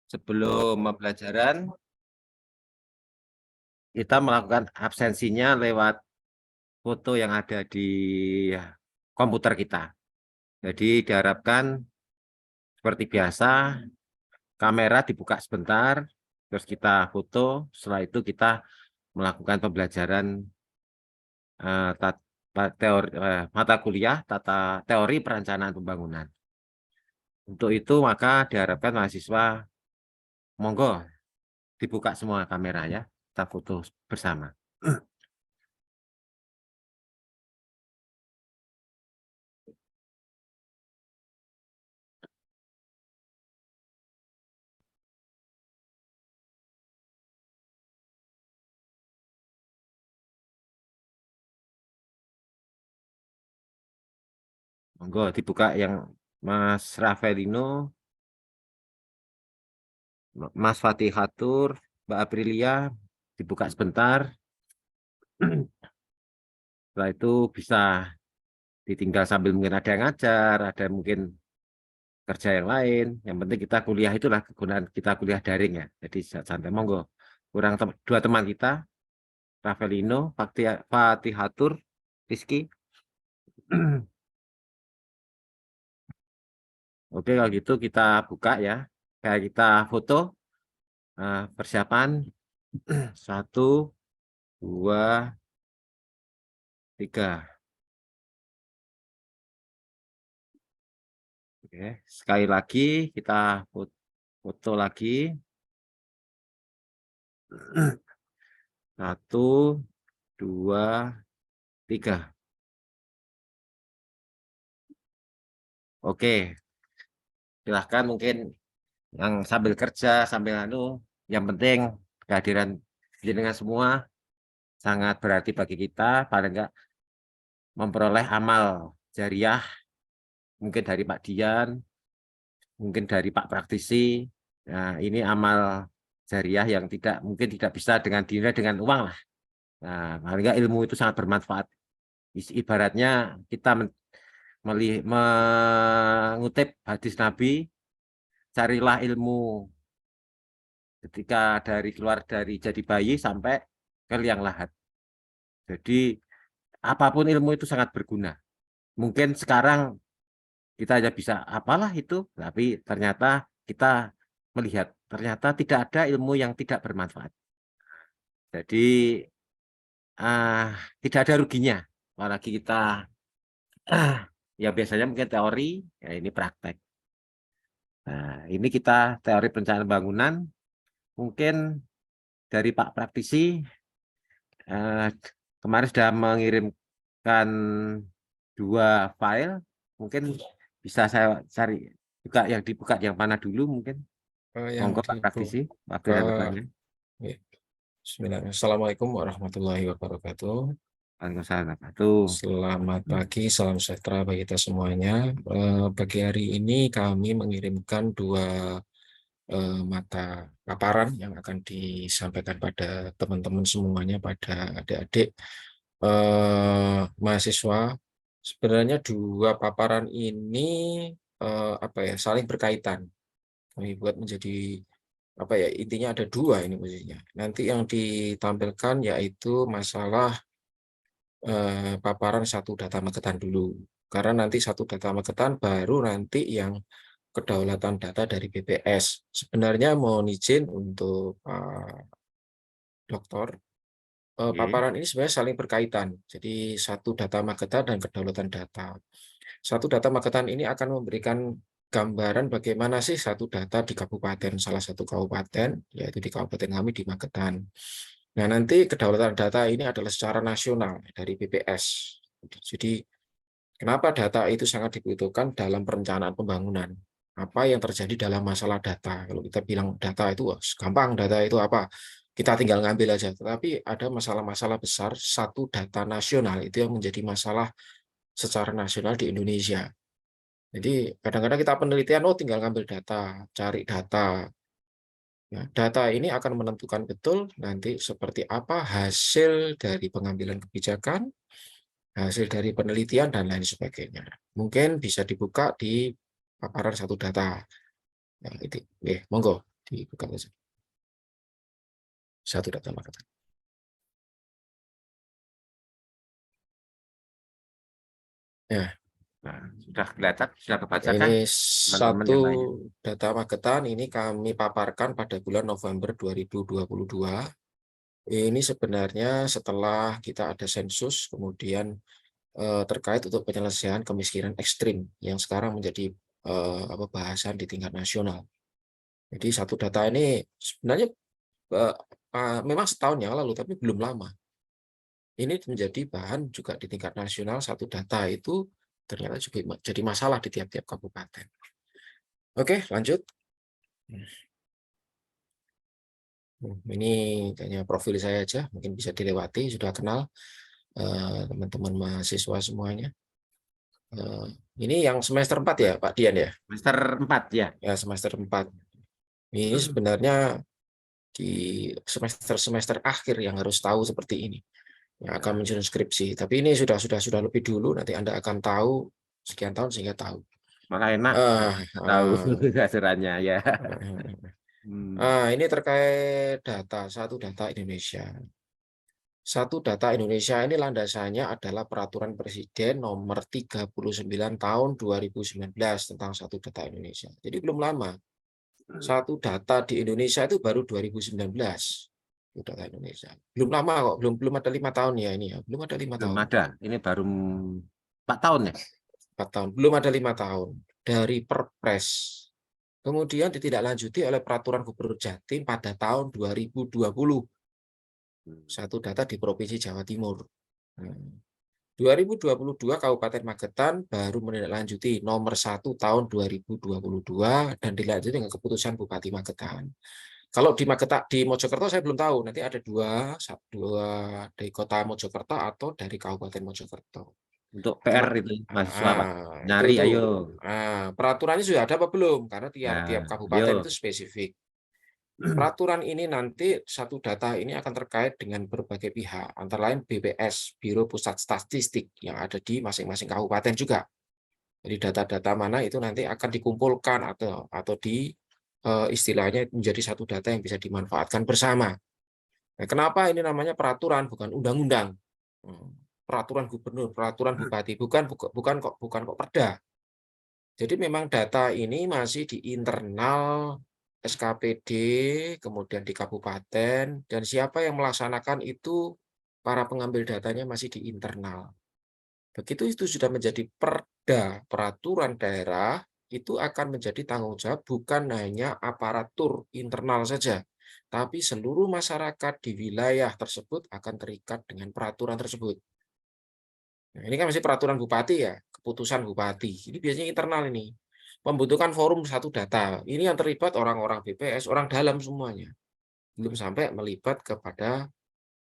sebelum pembelajaran kita melakukan absensinya lewat foto yang ada di komputer kita. Jadi diharapkan seperti biasa kamera dibuka sebentar, terus kita foto, setelah itu kita melakukan pembelajaran mata kuliah tata teori perencanaan pembangunan. Untuk itu maka diharapkan mahasiswa monggo dibuka semua kamera ya, kita foto bersama. Monggo dibuka yang Mas Rafaelino, Mas Fatih Khatur, Mbak Aprilia, dibuka sebentar. Setelah itu bisa ditinggal sambil mungkin ada yang ngajar, ada mungkin kerja yang lain. Yang penting kita kuliah, itulah kegunaan kita kuliah daring ya. Jadi santai, monggo. Dua teman kita, Rafaelino, Fatih Khatur, Rizky. Oke, kalau gitu kita buka ya. Kayak kita foto. Persiapan 1, 2, 3. Oke, sekali lagi kita foto lagi. 1, 2, 3. Oke, silahkan mungkin yang sambil kerja, sambil yang penting kehadiran jenengan semua sangat berarti bagi kita, paling enggak memperoleh amal jariah, mungkin dari Pak Dian, mungkin dari Pak Praktisi. Nah, ini amal jariah yang mungkin tidak bisa dinilai dengan uang lah. Nah, paling enggak ilmu itu sangat bermanfaat. Ibaratnya kita mengutip hadis Nabi, carilah ilmu ketika keluar dari jadi bayi sampai ke liang lahat. Jadi apapun ilmu itu sangat berguna. Mungkin sekarang kita aja bisa apalah itu, tapi ternyata kita melihat ternyata tidak ada ilmu yang tidak bermanfaat. Jadi tidak ada ruginya, apalagi kita ya biasanya mungkin teori, ya ini praktek. Nah, ini kita teori perencanaan bangunan, mungkin dari Pak Praktisi kemarin sudah mengirimkan 2 file, mungkin bisa saya cari yang dibuka yang mana dulu mungkin. Monggo Pak Praktisi, waktu yang bertanya. Bismillahirrahmanirrahim. Assalamualaikum warahmatullahi wabarakatuh. Selamat pagi, salam sejahtera bagi kita semuanya. Pagi hari ini kami mengirimkan 2 mata paparan yang akan disampaikan pada teman-teman semuanya, pada adik-adik mahasiswa. Sebenarnya 2 paparan ini saling berkaitan. Kami buat menjadi intinya ada 2 ini posisinya. Nanti yang ditampilkan yaitu masalah paparan 1 data Magetan dulu. Karena nanti 1 data Magetan baru nanti yang kedaulatan data dari BPS. Sebenarnya mohon izin untuk Dokter, paparan ini sebenarnya saling berkaitan. Jadi 1 data Magetan dan kedaulatan data. 1 data Magetan ini akan memberikan gambaran bagaimana sih 1 data di kabupaten, salah satu kabupaten, yaitu di kabupaten kami di Magetan. Nah, nanti kedaulatan data ini adalah secara nasional dari BPS. Jadi, kenapa data itu sangat dibutuhkan dalam perencanaan pembangunan? Apa yang terjadi dalam masalah data? Kalau kita bilang data itu gampang, data itu apa? Kita tinggal ngambil aja. Tetapi ada masalah-masalah besar, 1 data nasional itu yang menjadi masalah secara nasional di Indonesia. Jadi kadang-kadang kita penelitian, tinggal ngambil data, cari data. Ya, data ini akan menentukan betul nanti seperti apa hasil dari pengambilan kebijakan, hasil dari penelitian, dan lain sebagainya. Mungkin bisa dibuka di paparan 1 data. Nah, itu. Monggo. Dibuka saja. Satu data Magetan. Ya, Nah, sudah kelihatan, sudah kebaca kah ini teman-teman satu yang lainnya? data Magetan ini kami paparkan pada bulan November 2022. Ini sebenarnya setelah kita ada sensus, kemudian terkait untuk penyelesaian kemiskinan ekstrim yang sekarang menjadi bahasan di tingkat nasional. Jadi satu data ini sebenarnya memang setahun yang lalu, tapi belum lama. Ini menjadi bahan juga di tingkat nasional, satu data itu ternyata juga jadi masalah di tiap-tiap kabupaten. Oke, lanjut. Ini kayaknya profil saya aja, mungkin bisa dilewati, sudah kenal teman-teman mahasiswa semuanya. Ini yang semester 4 ya, Pak Dian ya? Semester 4 ya. Ya, semester 4. Ini sebenarnya di semester akhir yang harus tahu seperti ini, yang akan menyusun skripsi. Tapi ini sudah lebih dulu, nanti Anda akan tahu sekian tahun sehingga tahu. Malah enak tahu aturannya ya. Ini terkait satu data Indonesia. Satu data Indonesia ini landasannya adalah Peraturan Presiden Nomor 39 Tahun 2019 tentang satu data Indonesia. Jadi belum lama. Satu data di Indonesia itu baru 2019. Data Indonesia. Belum lama kok, belum ada 5 tahun ya ini ya. Belum ada 5 Belum tahun. ada. Ini baru 4 tahun ya. 4 tahun. Belum ada 5 tahun. Dari Perpres. Kemudian ditindaklanjuti oleh Peraturan Gubernur Jatim pada tahun 2020. Satu data di Provinsi Jawa Timur. 2022 Kabupaten Magetan baru menindaklanjuti nomor 1 tahun 2022 dan dilanjutkan dengan keputusan Bupati Magetan. Kalau di Magetan, di Mojokerto saya belum tahu, nanti ada dua dari kota Mojokerto atau dari Kabupaten Mojokerto. Untuk PR itu mahasiswa Pak. Itu Nyari ayo. peraturannya sudah ada apa belum? Karena tiap Nah, kabupaten yo. itu spesifik. Peraturan ini nanti satu data ini akan terkait dengan berbagai pihak, antara lain BPS, Biro Pusat Statistik yang ada di masing-masing kabupaten juga. Jadi data-data mana itu nanti akan dikumpulkan atau di istilahnya menjadi satu data yang bisa dimanfaatkan bersama. Nah, kenapa ini namanya peraturan bukan undang-undang? Peraturan gubernur, peraturan bupati, bukan kok perda. Jadi memang data ini masih di internal SKPD, kemudian di kabupaten, dan siapa yang melaksanakan itu, para pengambil datanya masih di internal. Begitu itu sudah menjadi perda, peraturan daerah, itu akan menjadi tanggung jawab bukan hanya aparatur internal saja, tapi seluruh masyarakat di wilayah tersebut akan terikat dengan peraturan tersebut. Nah, ini kan masih peraturan bupati ya, keputusan bupati. Ini biasanya internal ini. Pembentukan forum satu data. Ini yang terlibat orang-orang BPS, orang dalam semuanya. Belum sampai melibat kepada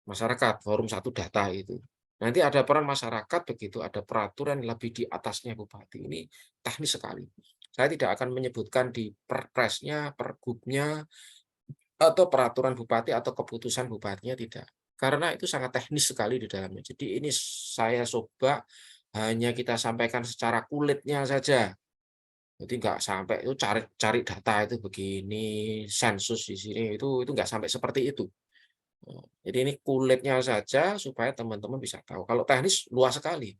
masyarakat, forum satu data itu. Nanti ada peran masyarakat begitu, ada peraturan lebih di atasnya bupati. Ini teknis sekali. Saya tidak akan menyebutkan di perpresnya, pergubnya, atau peraturan bupati atau keputusan bupatinya, tidak. Karena itu sangat teknis sekali di dalamnya. Jadi ini saya coba hanya kita sampaikan secara kulitnya saja. Jadi nggak sampai itu cari data itu begini, sensus di sini itu nggak sampai seperti itu. Jadi ini kulitnya saja supaya teman-teman bisa tahu. Kalau teknis luas sekali.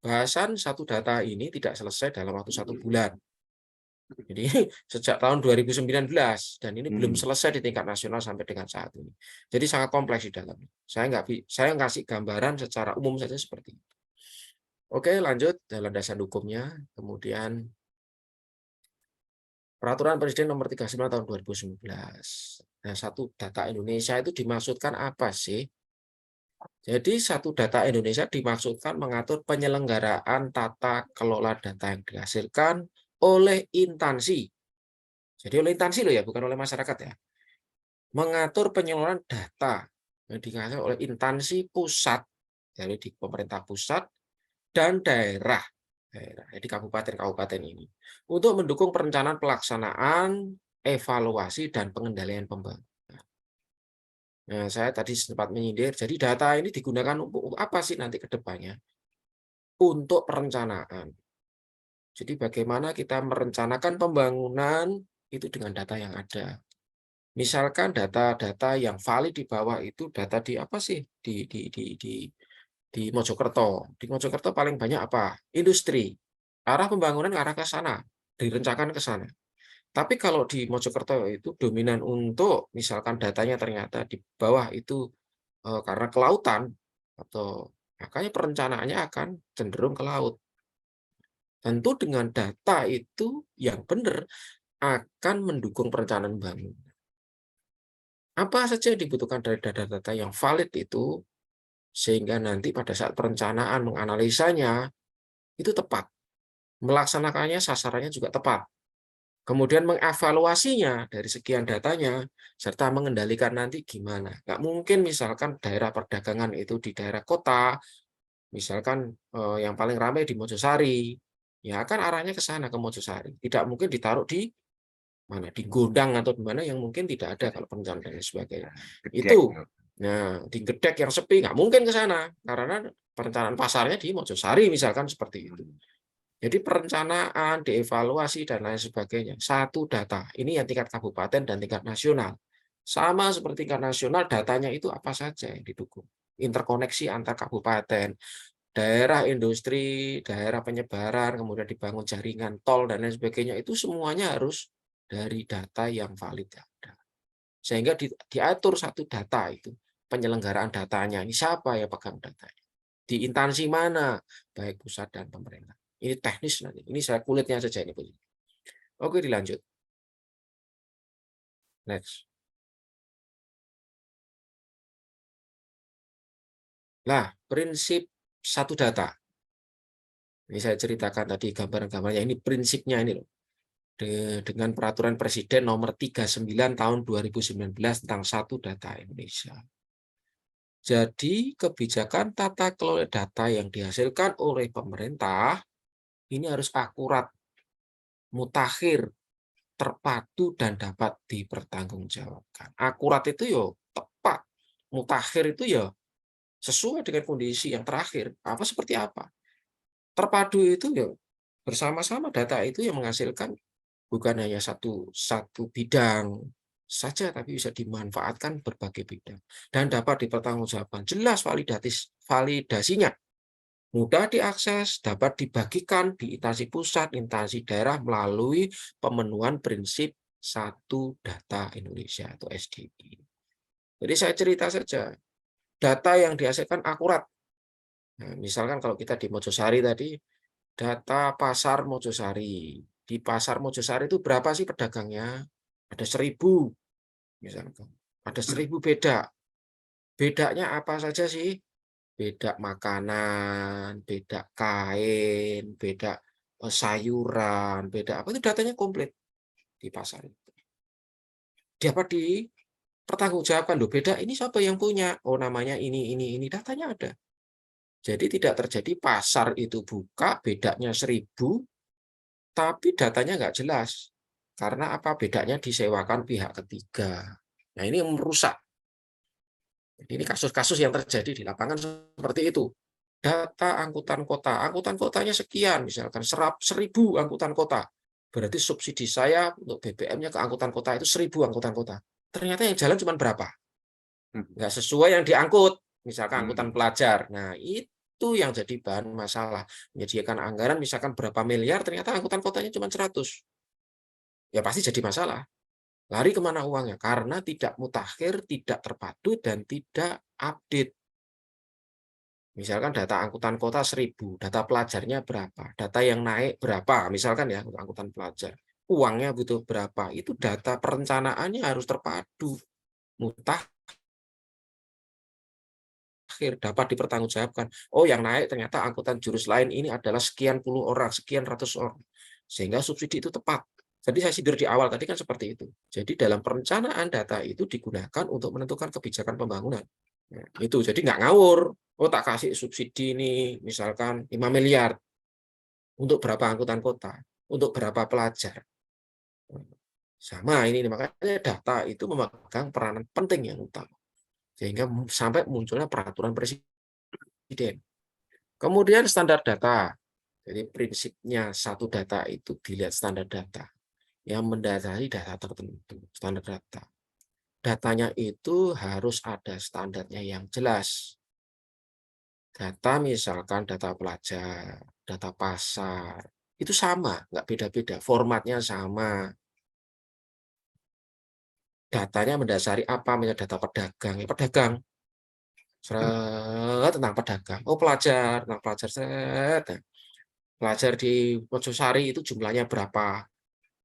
Bahasan satu data ini tidak selesai dalam waktu 1 bulan. Jadi sejak tahun 2019 dan ini belum selesai di tingkat nasional sampai dengan saat ini. Jadi sangat kompleks di dalamnya. Saya ngasih gambaran secara umum saja seperti itu. Oke, lanjut dalam dasar hukumnya. Kemudian Peraturan Presiden Nomor 39 Tahun 2019. Nah, satu data Indonesia itu dimaksudkan apa sih? Jadi satu data Indonesia dimaksudkan mengatur penyelenggaraan tata kelola data yang dihasilkan oleh instansi. Jadi oleh instansi loh ya, bukan oleh masyarakat ya. Mengatur penyaluran data yang dihasilkan oleh instansi pusat, dari di pemerintah pusat dan daerah. Jadi kabupaten-kabupaten ini. Untuk mendukung perencanaan pelaksanaan, evaluasi, dan pengendalian pembangunan. Nah, saya tadi sempat menyindir, jadi data ini digunakan untuk apa sih nanti ke depannya? Untuk perencanaan. Jadi bagaimana kita merencanakan pembangunan itu dengan data yang ada. Misalkan data-data yang valid di bawah itu data di apa sih? Di Mojokerto. Di Mojokerto paling banyak apa? Industri. Arah pembangunan arah ke sana, direncanakan ke sana. Tapi kalau di Mojokerto itu dominan untuk misalkan datanya ternyata di bawah itu karena kelautan atau makanya perencanaannya akan cenderung ke laut. Tentu dengan data itu yang benar akan mendukung perencanaan bangun. Apa saja yang dibutuhkan dari data-data yang valid itu, sehingga nanti pada saat perencanaan menganalisanya itu tepat. Melaksanakannya sasarannya juga tepat. Kemudian mengevaluasinya dari sekian datanya, serta mengendalikan nanti gimana. Nggak mungkin misalkan daerah perdagangan itu di daerah kota, misalkan yang paling ramai di Mojosari, ya kan arahnya ke sana, ke Mojosari. Tidak mungkin ditaruh di mana, di Gondang atau di mana yang mungkin tidak ada kalau perencanaan dan sebagainya. Gedek. Itu, nah di Gedek yang sepi nggak mungkin ke sana, karena perencanaan pasarnya di Mojosari misalkan seperti itu. Jadi perencanaan, dievaluasi, dan lain sebagainya. Satu data. Ini yang tingkat kabupaten dan tingkat nasional. Sama seperti tingkat nasional, datanya itu apa saja yang didukung. Interkoneksi antar kabupaten, daerah industri, daerah penyebaran, kemudian dibangun jaringan tol, dan lain sebagainya. Itu semuanya harus dari data yang valid ada. Sehingga diatur satu data itu. Penyelenggaraan datanya. Ini siapa yang pegang datanya? Di instansi mana? Baik pusat dan pemerintah. Ini teknis nanti. Ini saya kulitnya saja ini. Oke, dilanjut. Next. Nah, prinsip satu data. Ini saya ceritakan tadi gambaran-gambarnya. Ini prinsipnya ini loh. Dengan peraturan Presiden nomor 39 tahun 2019 tentang satu data Indonesia. Jadi, kebijakan tata kelola data yang dihasilkan oleh pemerintah ini harus akurat, mutakhir, terpadu, dan dapat dipertanggungjawabkan. Akurat itu ya tepat, mutakhir itu ya sesuai dengan kondisi yang terakhir. Apa seperti apa? Terpadu itu ya bersama-sama data itu yang menghasilkan bukan hanya satu bidang saja, tapi bisa dimanfaatkan berbagai bidang dan dapat dipertanggungjawabkan. Jelas validasinya, mudah diakses, dapat dibagikan di instansi pusat, instansi daerah melalui pemenuhan prinsip satu data Indonesia atau SDI. Jadi saya cerita saja, data yang dihasilkan akurat. Nah, misalkan kalau kita di Mojosari tadi, data pasar Mojosari. Di pasar Mojosari itu berapa sih pedagangnya? Ada 1.000, misalkan. Ada 1.000 beda. Bedanya apa saja sih? Beda makanan, beda kain, beda sayuran, beda apa itu datanya komplit di pasar itu. Dapat dipertanggungjawabkan loh, beda ini siapa yang punya? Oh namanya ini datanya ada. Jadi tidak terjadi pasar itu buka bedanya 1.000, tapi datanya nggak jelas. Karena apa? Bedanya disewakan pihak ketiga. Nah ini yang merusak. Ini kasus-kasus yang terjadi di lapangan seperti itu. Data angkutan kotanya sekian, misalkan 1.000 angkutan kota. Berarti subsidi saya untuk BBM-nya ke angkutan kota itu 1.000 angkutan kota. Ternyata yang jalan cuma berapa? Nggak sesuai yang diangkut, misalkan angkutan pelajar. Nah, itu yang jadi bahan masalah. Menyediakan anggaran misalkan berapa miliar, ternyata angkutan kotanya cuma 100. Ya pasti jadi masalah. Lari kemana uangnya? Karena tidak mutakhir, tidak terpadu, dan tidak update. Misalkan data angkutan kota 1.000, data pelajarnya berapa, data yang naik berapa, misalkan ya untuk angkutan pelajar, uangnya butuh berapa, itu data perencanaannya harus terpadu, mutakhir, dapat dipertanggungjawabkan. Oh yang naik ternyata angkutan jurus lain ini adalah sekian puluh orang, sekian ratus orang, sehingga subsidi itu tepat. Jadi saya sindir di awal tadi kan seperti itu. Jadi dalam perencanaan data itu digunakan untuk menentukan kebijakan pembangunan. Nah, itu jadi nggak ngawur. Oh tak kasih subsidi ini misalkan 5 miliar untuk berapa angkutan kota, untuk berapa pelajar. Sama ini makanya data itu memegang peranan penting yang utama. Sehingga sampai munculnya peraturan presiden. Kemudian standar data. Jadi prinsipnya satu data itu dilihat standar data yang mendasari data tertentu, standar data. datanya itu harus ada standarnya yang jelas. Data misalkan data pelajar, data pasar, itu sama, nggak beda-beda, formatnya sama. Datanya mendasari apa? Misalnya data pedagang, ya pedagang. Seret, tentang pedagang. Oh, pelajar, tentang pelajar. Seret. Pelajar di Mojosari itu jumlahnya berapa?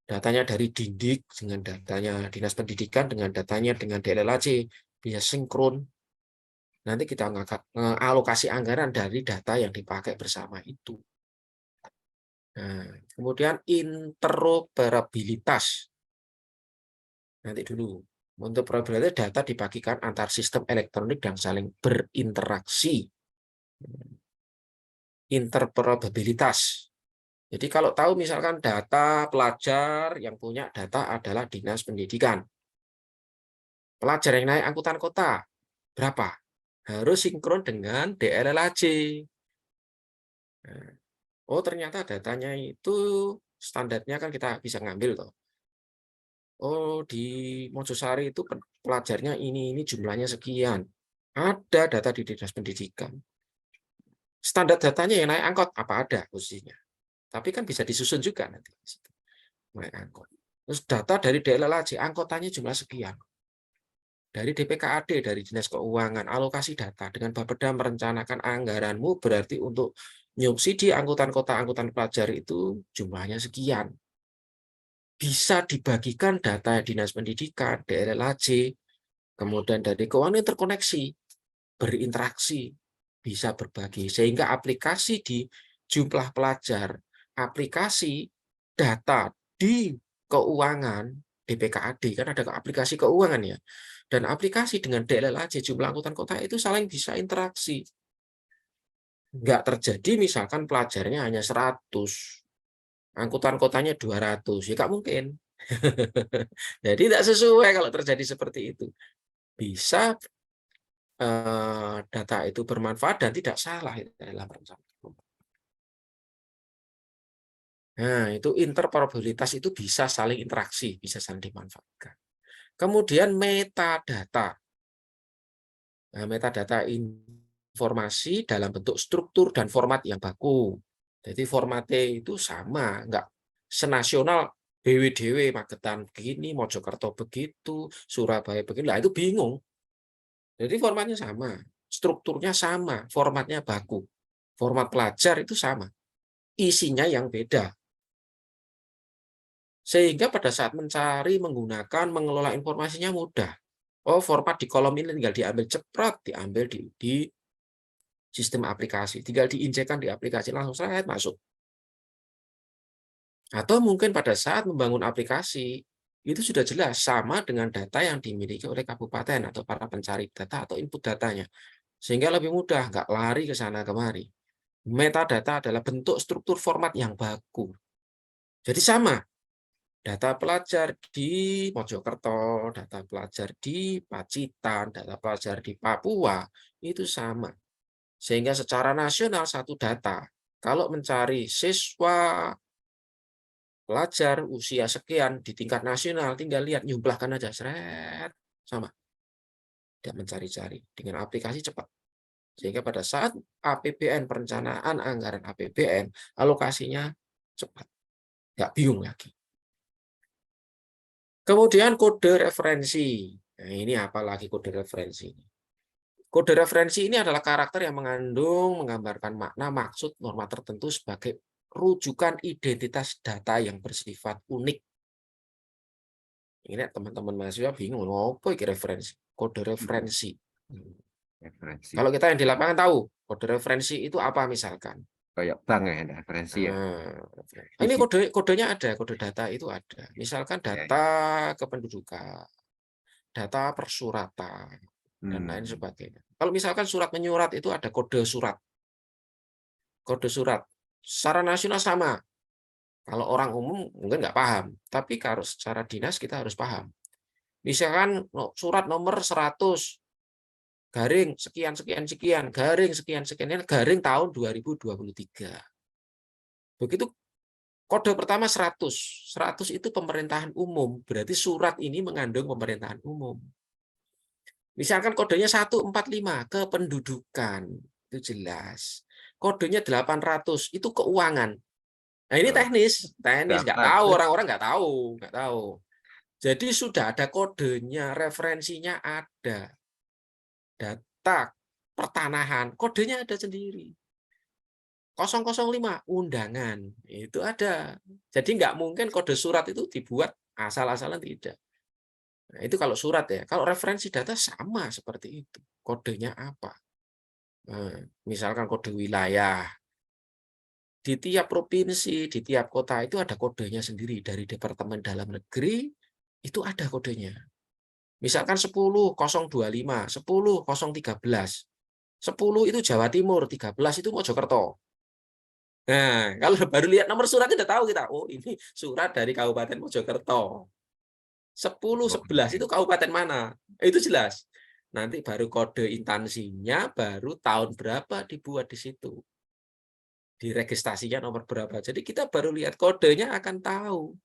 Datanya dari Dindik dengan datanya Dinas Pendidikan dengan datanya dengan DLLAC bisa sinkron. Nanti kita alokasi anggaran dari data yang dipakai bersama itu. Nah, kemudian interoperabilitas. Nanti dulu. Untuk probabilitas data dibagikan antar sistem elektronik dan saling berinteraksi. Interoperabilitas. Jadi kalau tahu misalkan data pelajar yang punya data adalah Dinas Pendidikan. Pelajar yang naik angkutan kota, berapa? Harus sinkron dengan DLLAC. Oh, ternyata datanya itu standarnya kan kita bisa ngambil toh. Oh, di Mojosari itu pelajarnya ini jumlahnya sekian. Ada data di Dinas Pendidikan. Standar datanya yang naik angkot apa ada posisinya. Tapi kan bisa disusun juga nanti. Naik angkot. Terus data dari DLLAC, angkotannya jumlah sekian. Dari DPKAD, dari Dinas Keuangan, alokasi data dengan Bapeda merencanakan anggaranmu berarti untuk nyubsidi angkutan kota, angkutan pelajar itu jumlahnya sekian. Bisa dibagikan data Dinas Pendidikan, DLLAC, kemudian dari keuangan terkoneksi, berinteraksi, bisa berbagi. Sehingga aplikasi di jumlah pelajar, aplikasi data di keuangan, DPKAD, kan ada aplikasi keuangan ya, dan aplikasi dengan DLLAC, jumlah angkutan kota itu saling bisa interaksi. Nggak terjadi misalkan pelajarnya hanya 100, angkutan kotanya 200, ya nggak mungkin. Jadi tidak sesuai kalau terjadi seperti itu. Bisa data itu bermanfaat dan tidak salah dalam perencanaan. Nah, itu interoperabilitas itu bisa saling interaksi, bisa saling dimanfaatkan. Kemudian metadata. Nah, metadata informasi dalam bentuk struktur dan format yang baku. Jadi formatnya itu sama, enggak senasional BWDW, Magetan begini, Mojokerto begitu, Surabaya begini. Nah, itu bingung. Jadi formatnya sama, strukturnya sama, formatnya baku. Format pelajar itu sama, isinya yang beda. Sehingga pada saat mencari, menggunakan, mengelola informasinya mudah. Oh, format di kolom ini tinggal diambil ceprot, diambil di sistem aplikasi, tinggal diinjekkan di aplikasi langsung seret masuk. Atau mungkin pada saat membangun aplikasi, itu sudah jelas sama dengan data yang dimiliki oleh kabupaten atau para pencari data atau input datanya. Sehingga lebih mudah, nggak lari ke sana kemari. Metadata adalah bentuk struktur format yang baku. Jadi sama, data pelajar di Mojokerto, data pelajar di Pacitan, data pelajar di Papua, itu sama. Sehingga secara nasional satu data, kalau mencari siswa pelajar usia sekian di tingkat nasional, tinggal lihat, nyumplahkan aja, seret, sama. Tidak mencari-cari, dengan aplikasi cepat. Sehingga pada saat APBN, perencanaan anggaran APBN, alokasinya cepat. Nggak bingung lagi. Kemudian kode referensi. Nah, ini apalagi kode referensi. Kode referensi ini adalah karakter yang mengandung, menggambarkan makna, maksud, norma tertentu sebagai rujukan identitas data yang bersifat unik. Ini teman-teman mahasiswa bingung, apa ini referensi? Kode referensi. Referensi. Kalau kita yang di lapangan tahu, kode referensi itu apa misalkan? Kayak bank ya, ada referensi ya. Ini kodenya ada, kode data itu ada. Misalkan data kependudukan, data persuratan, dan lain sebagainya. Kalau misalkan surat menyurat itu ada kode surat. Kode surat. Secara nasional sama. Kalau orang umum mungkin nggak paham, tapi kalau secara dinas kita harus paham. Misalkan surat nomor 100, garing sekian sekian sekian, garing sekian sekian, garing tahun 2023. Begitu kode pertama 100. 100 itu pemerintahan umum, berarti surat ini mengandung pemerintahan umum. Misalkan kodenya 145 kependudukan, itu jelas. Kodenya 800 itu keuangan. Nah, ini Oh, teknis, nggak daftar. tahu, orang-orang nggak tahu. Jadi sudah ada kodenya, referensinya ada. Data pertanahan, kodenya ada sendiri. 005 undangan, itu ada. Jadi nggak mungkin kode surat itu dibuat asal-asalan, tidak. Nah, itu kalau surat ya. Kalau referensi data sama seperti itu. Kodenya apa? Nah, misalkan kode wilayah. Di tiap provinsi, di tiap kota itu ada kodenya sendiri. Dari Departemen Dalam Negeri itu ada kodenya. Misalkan 10.025, 10.013. 10 itu Jawa Timur, 13 itu Mojokerto. Nah, kalau baru lihat nomor surat udah tahu kita, oh ini surat dari Kabupaten Mojokerto. 10.11 itu kabupaten mana? Itu jelas. Nanti baru kode instansinya, baru tahun berapa dibuat di situ. Di registrasinya nomor berapa. Jadi kita baru lihat kodenya akan tahu.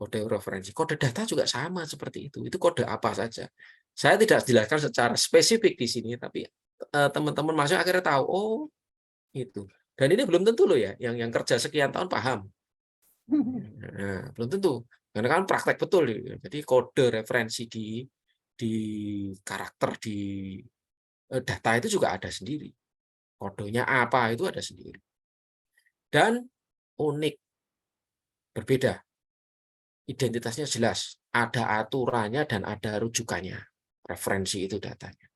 Kode referensi. Kode data juga sama seperti itu. Itu kode apa saja. Saya tidak jelaskan secara spesifik di sini, tapi teman-teman masuk akhirnya tahu, oh itu. Dan ini belum tentu loh ya, yang kerja sekian tahun paham. Nah, belum tentu. Karena kan praktek betul. Jadi kode referensi di karakter di data itu juga ada sendiri. Kodenya apa itu ada sendiri. Dan unik, berbeda. Identitasnya jelas. Ada aturannya dan ada rujukannya. Referensi itu datanya.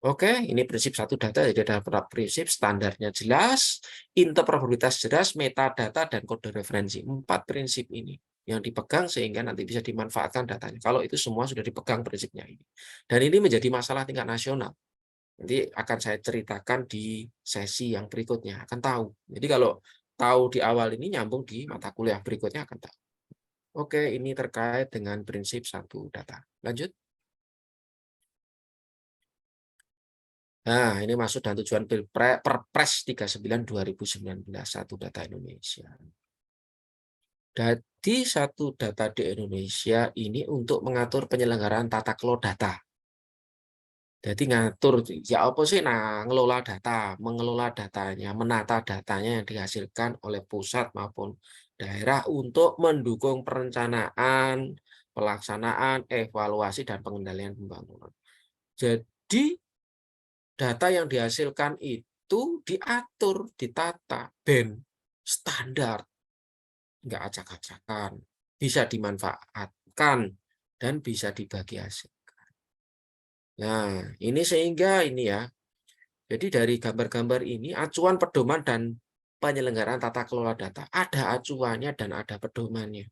Oke, ini prinsip satu data. Jadi ada prinsip standarnya jelas, interoperabilitas jelas, metadata, dan kode referensi. 4 prinsip ini yang dipegang sehingga nanti bisa dimanfaatkan datanya. Kalau itu semua sudah dipegang prinsipnya ini. Dan ini menjadi masalah tingkat nasional. Nanti akan saya ceritakan di sesi yang berikutnya. Akan tahu. Jadi kalau tahu di awal ini, nyambung di mata kuliah berikutnya akan tahu. Oke, ini terkait dengan prinsip satu data. Lanjut. Nah, ini masuk dan tujuan Perpres 39 2019 satu data Indonesia. Jadi satu data di Indonesia ini untuk mengatur penyelenggaraan tata kelola data. Jadi ngatur ya apa sih, nah ngelola data, mengelola datanya, menata datanya yang dihasilkan oleh pusat maupun daerah untuk mendukung perencanaan, pelaksanaan, evaluasi dan pengendalian pembangunan. Jadi data yang dihasilkan itu diatur, ditata, standar, nggak acak-acakan, bisa dimanfaatkan, dan bisa dibagi hasil. Nah, ini sehingga ini ya, jadi dari gambar-gambar ini, acuan, pedoman, dan penyelenggaraan tata kelola data. Ada acuannya dan ada pedomannya.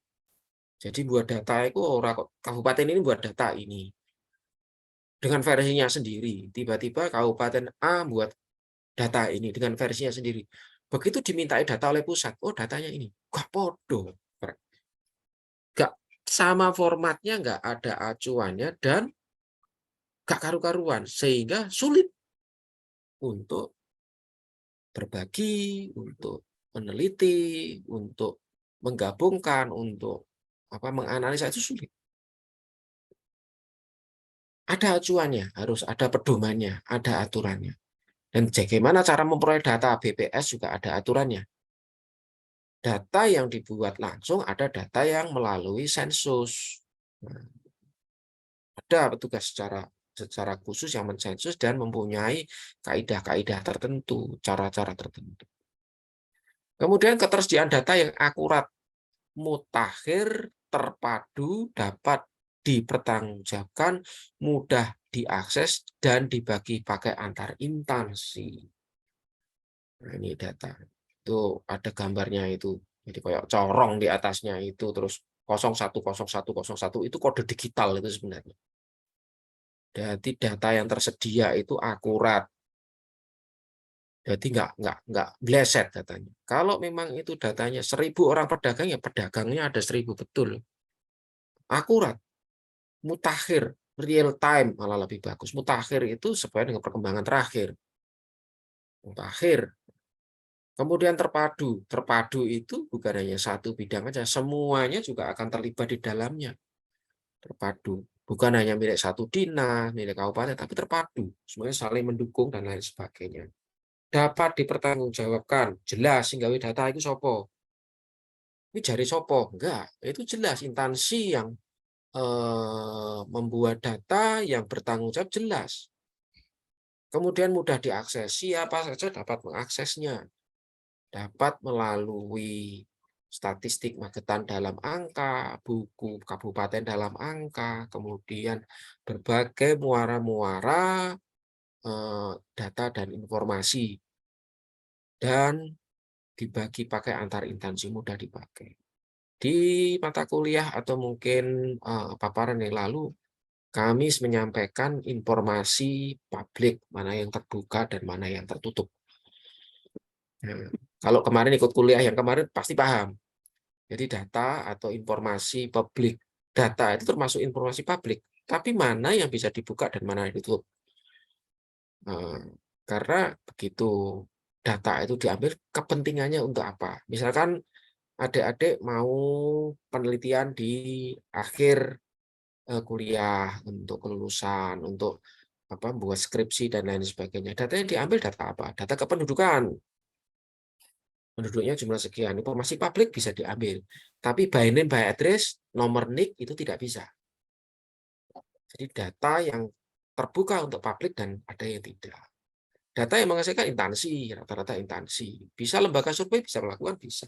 Jadi buat data itu, orang kabupaten ini buat data ini. Dengan versinya sendiri. Tiba-tiba kabupaten A buat data ini dengan versinya sendiri. Begitu dimintai data oleh pusat, oh datanya ini. Gak podo. Gak sama formatnya, nggak ada acuannya, dan gak karu-karuan. Sehingga sulit untuk berbagi, untuk meneliti, untuk menggabungkan, untuk menganalisa itu sulit. Ada acuannya, harus ada pedomannya, ada aturannya. Dan bagaimana cara memperoleh data BPS juga ada aturannya. Data yang dibuat langsung, ada data yang melalui sensus. Nah, ada petugas secara khusus yang mensensus dan mempunyai kaidah-kaidah tertentu, cara-cara tertentu. Kemudian ketersediaan data yang akurat, mutakhir, terpadu, dapat dipertanggungjawabkan, mudah diakses, dan dibagi pakai antar instansi. Nah, ini data. Itu ada gambarnya itu. Jadi kayak corong di atasnya itu, terus 010101 itu kode digital itu sebenarnya. Jadi data yang tersedia itu akurat. Jadi nggak bleset datanya. Kalau memang itu datanya 1.000 orang pedagang, ya pedagangnya ada 1.000 betul. Akurat, mutakhir, real time malah lebih bagus. Mutakhir itu sesuai dengan perkembangan terakhir. Mutakhir. Kemudian terpadu. Terpadu itu bukan hanya satu bidang aja, semuanya juga akan terlibat di dalamnya. Terpadu. Bukan hanya milik satu dinas, milik kabupaten, tapi terpadu. Semuanya saling mendukung dan lain sebagainya. Dapat dipertanggungjawabkan, jelas sehingga data itu sopo. Ini jari sopo, enggak. Itu jelas instansi yang membuat data yang bertanggung jawab jelas. Kemudian mudah diakses, siapa saja dapat mengaksesnya. Dapat melalui statistik Magetan dalam angka, buku kabupaten dalam angka, kemudian berbagai muara-muara data dan informasi, dan dibagi pakai antar instansi, mudah dipakai. Di mata kuliah atau mungkin paparan yang lalu, kami menyampaikan informasi publik, mana yang terbuka dan mana yang tertutup. Nah, kalau kemarin ikut kuliah yang kemarin pasti paham. Jadi data atau informasi publik, data itu termasuk informasi publik, tapi mana yang bisa dibuka dan mana yang ditutup. Karena begitu data itu diambil, kepentingannya untuk apa? Misalkan adik-adik mau penelitian di akhir kuliah untuk kelulusan, untuk buat skripsi dan lain sebagainya. Data yang diambil data apa? Data kependudukan. Penduduknya jumlah sekian. Informasi publik bisa diambil. Tapi by name, by address, nomor NIK itu tidak bisa. Jadi data yang terbuka untuk publik dan ada yang tidak. Data yang menghasilkan instansi, rata-rata instansi. Bisa lembaga survei bisa melakukan, bisa.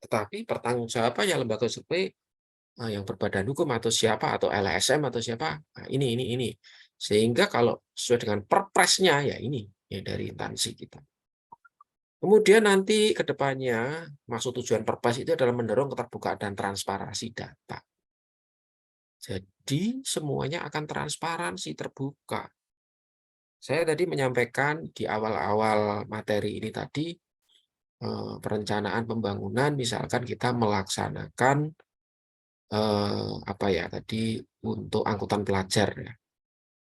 Tetapi pertanggungjawabannya lembaga survei yang berbadan hukum atau siapa, atau LSM atau siapa, nah ini. Sehingga kalau sesuai dengan perpresnya, ya ini ya dari instansi kita. Kemudian nanti ke depannya, maksud tujuan perpres itu adalah mendorong keterbukaan dan transparansi data. Jadi semuanya akan transparansi, terbuka. Saya tadi menyampaikan di awal-awal materi ini tadi, perencanaan pembangunan, misalkan kita melaksanakan tadi untuk angkutan pelajar ya.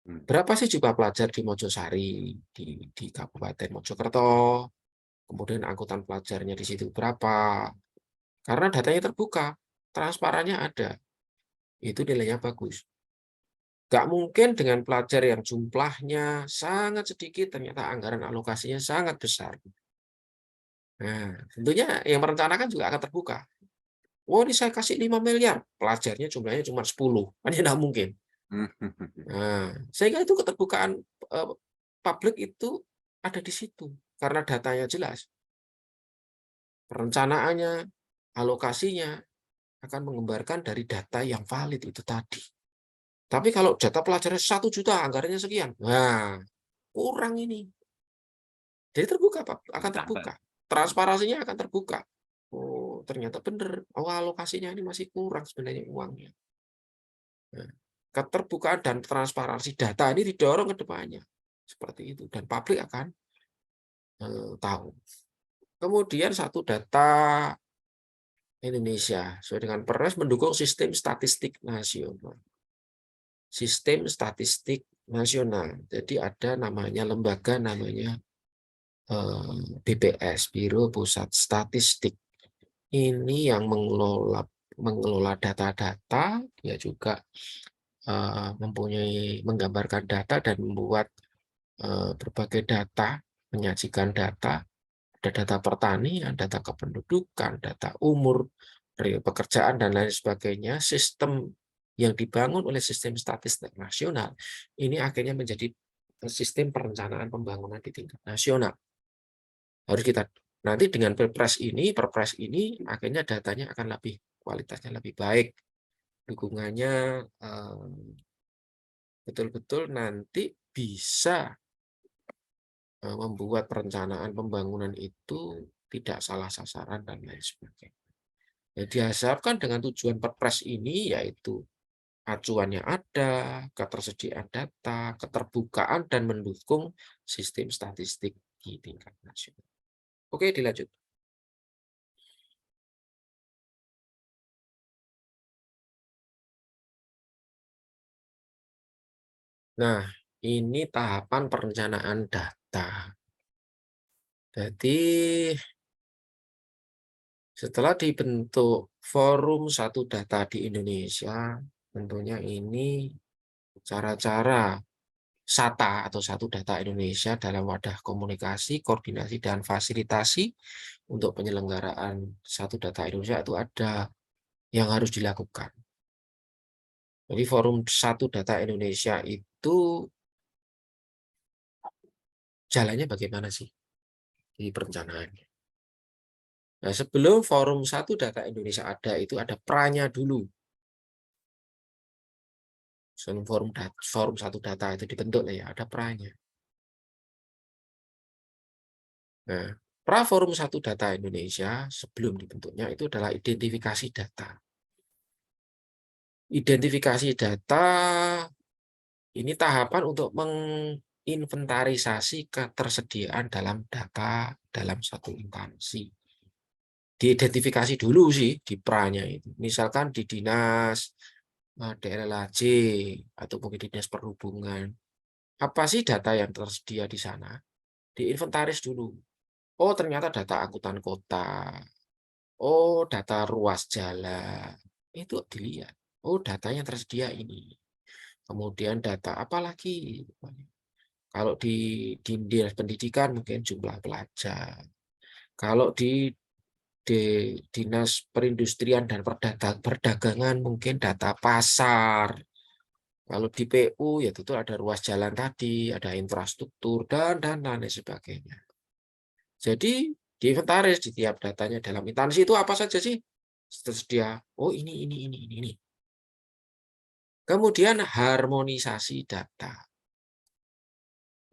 Berapa sih jumlah pelajar di Mojosari, di Kabupaten Mojokerto, kemudian angkutan pelajarnya di situ berapa? Karena datanya terbuka, transparannya ada, itu nilainya bagus. Nggak mungkin dengan pelajar yang jumlahnya sangat sedikit, ternyata anggaran alokasinya sangat besar. Nah, tentunya yang merencanakan juga akan terbuka. Oh, ini saya kasih 5 miliar, pelajarnya jumlahnya cuma 10, kan tidak mungkin. Nah, sehingga itu keterbukaan publik itu ada di situ, karena datanya jelas. Perencanaannya, alokasinya akan menggambarkan dari data yang valid itu tadi. Tapi kalau data pelajaran 1 juta, anggarannya sekian, nah kurang ini. Jadi terbuka, Pak, akan terbuka. Transparansinya akan terbuka. Oh, ternyata benar. Oh, alokasinya ini masih kurang sebenarnya uangnya. Nah, keterbukaan dan transparansi data ini didorong ke depannya. Seperti itu. Dan publik akan tahu. Kemudian satu data Indonesia sesuai dengan Perpres mendukung sistem statistik nasional. Sistem statistik nasional. Jadi ada namanya lembaga namanya BPS, Biro Pusat Statistik. Ini yang mengelola data-data, dia juga menggambarkan data dan membuat berbagai data, menyajikan data. Ada data pertanian, data kependudukan, data umur, pekerjaan, dan lain sebagainya. Sistem yang dibangun oleh sistem statistik nasional, ini akhirnya menjadi sistem perencanaan pembangunan di tingkat nasional. Harus kita nanti dengan perpres ini akhirnya datanya akan lebih kualitasnya lebih baik, dukungannya betul-betul nanti bisa membuat perencanaan pembangunan itu tidak salah sasaran dan lain sebagainya. Ya, diharapkan dengan tujuan perpres ini yaitu acuannya ada, ketersediaan data, keterbukaan, dan mendukung sistem statistik di tingkat nasional. Oke, dilanjut. Nah, ini tahapan perencanaan data. Jadi, setelah dibentuk Forum Satu Data di Indonesia, tentunya ini cara-cara SATA atau Satu Data Indonesia dalam wadah komunikasi, koordinasi, dan fasilitasi untuk penyelenggaraan Satu Data Indonesia itu ada yang harus dilakukan. Jadi forum Satu Data Indonesia itu jalannya bagaimana sih di perencanaannya? Nah, sebelum forum Satu Data Indonesia ada, itu ada pra-nya dulu. Sebelum forum Satu Data itu dibentuk ya, ada pra-nya. Nah, pra forum Satu Data Indonesia sebelum dibentuknya itu adalah identifikasi data. Identifikasi data ini tahapan untuk menginventarisasi ketersediaan dalam data dalam satu instansi. Diidentifikasi dulu sih di pra-nya itu. Misalkan di dinas DLLAJ atau mungkin dinas perhubungan. Apa sih data yang tersedia di sana? Diinventaris dulu. Oh, ternyata data angkutan kota. Oh, data ruas jalan. Itu dilihat. Oh, datanya tersedia ini. Kemudian data apa lagi? Kalau di dinas pendidikan mungkin jumlah pelajar. Kalau di dinas perindustrian dan perdagangan mungkin data pasar. Kalau di PU ya tentu ada ruas jalan tadi, ada infrastruktur dan lain sebagainya. Jadi diinventaris di tiap datanya dalam instansi itu apa saja sih tersedia. Oh ini. Kemudian harmonisasi data.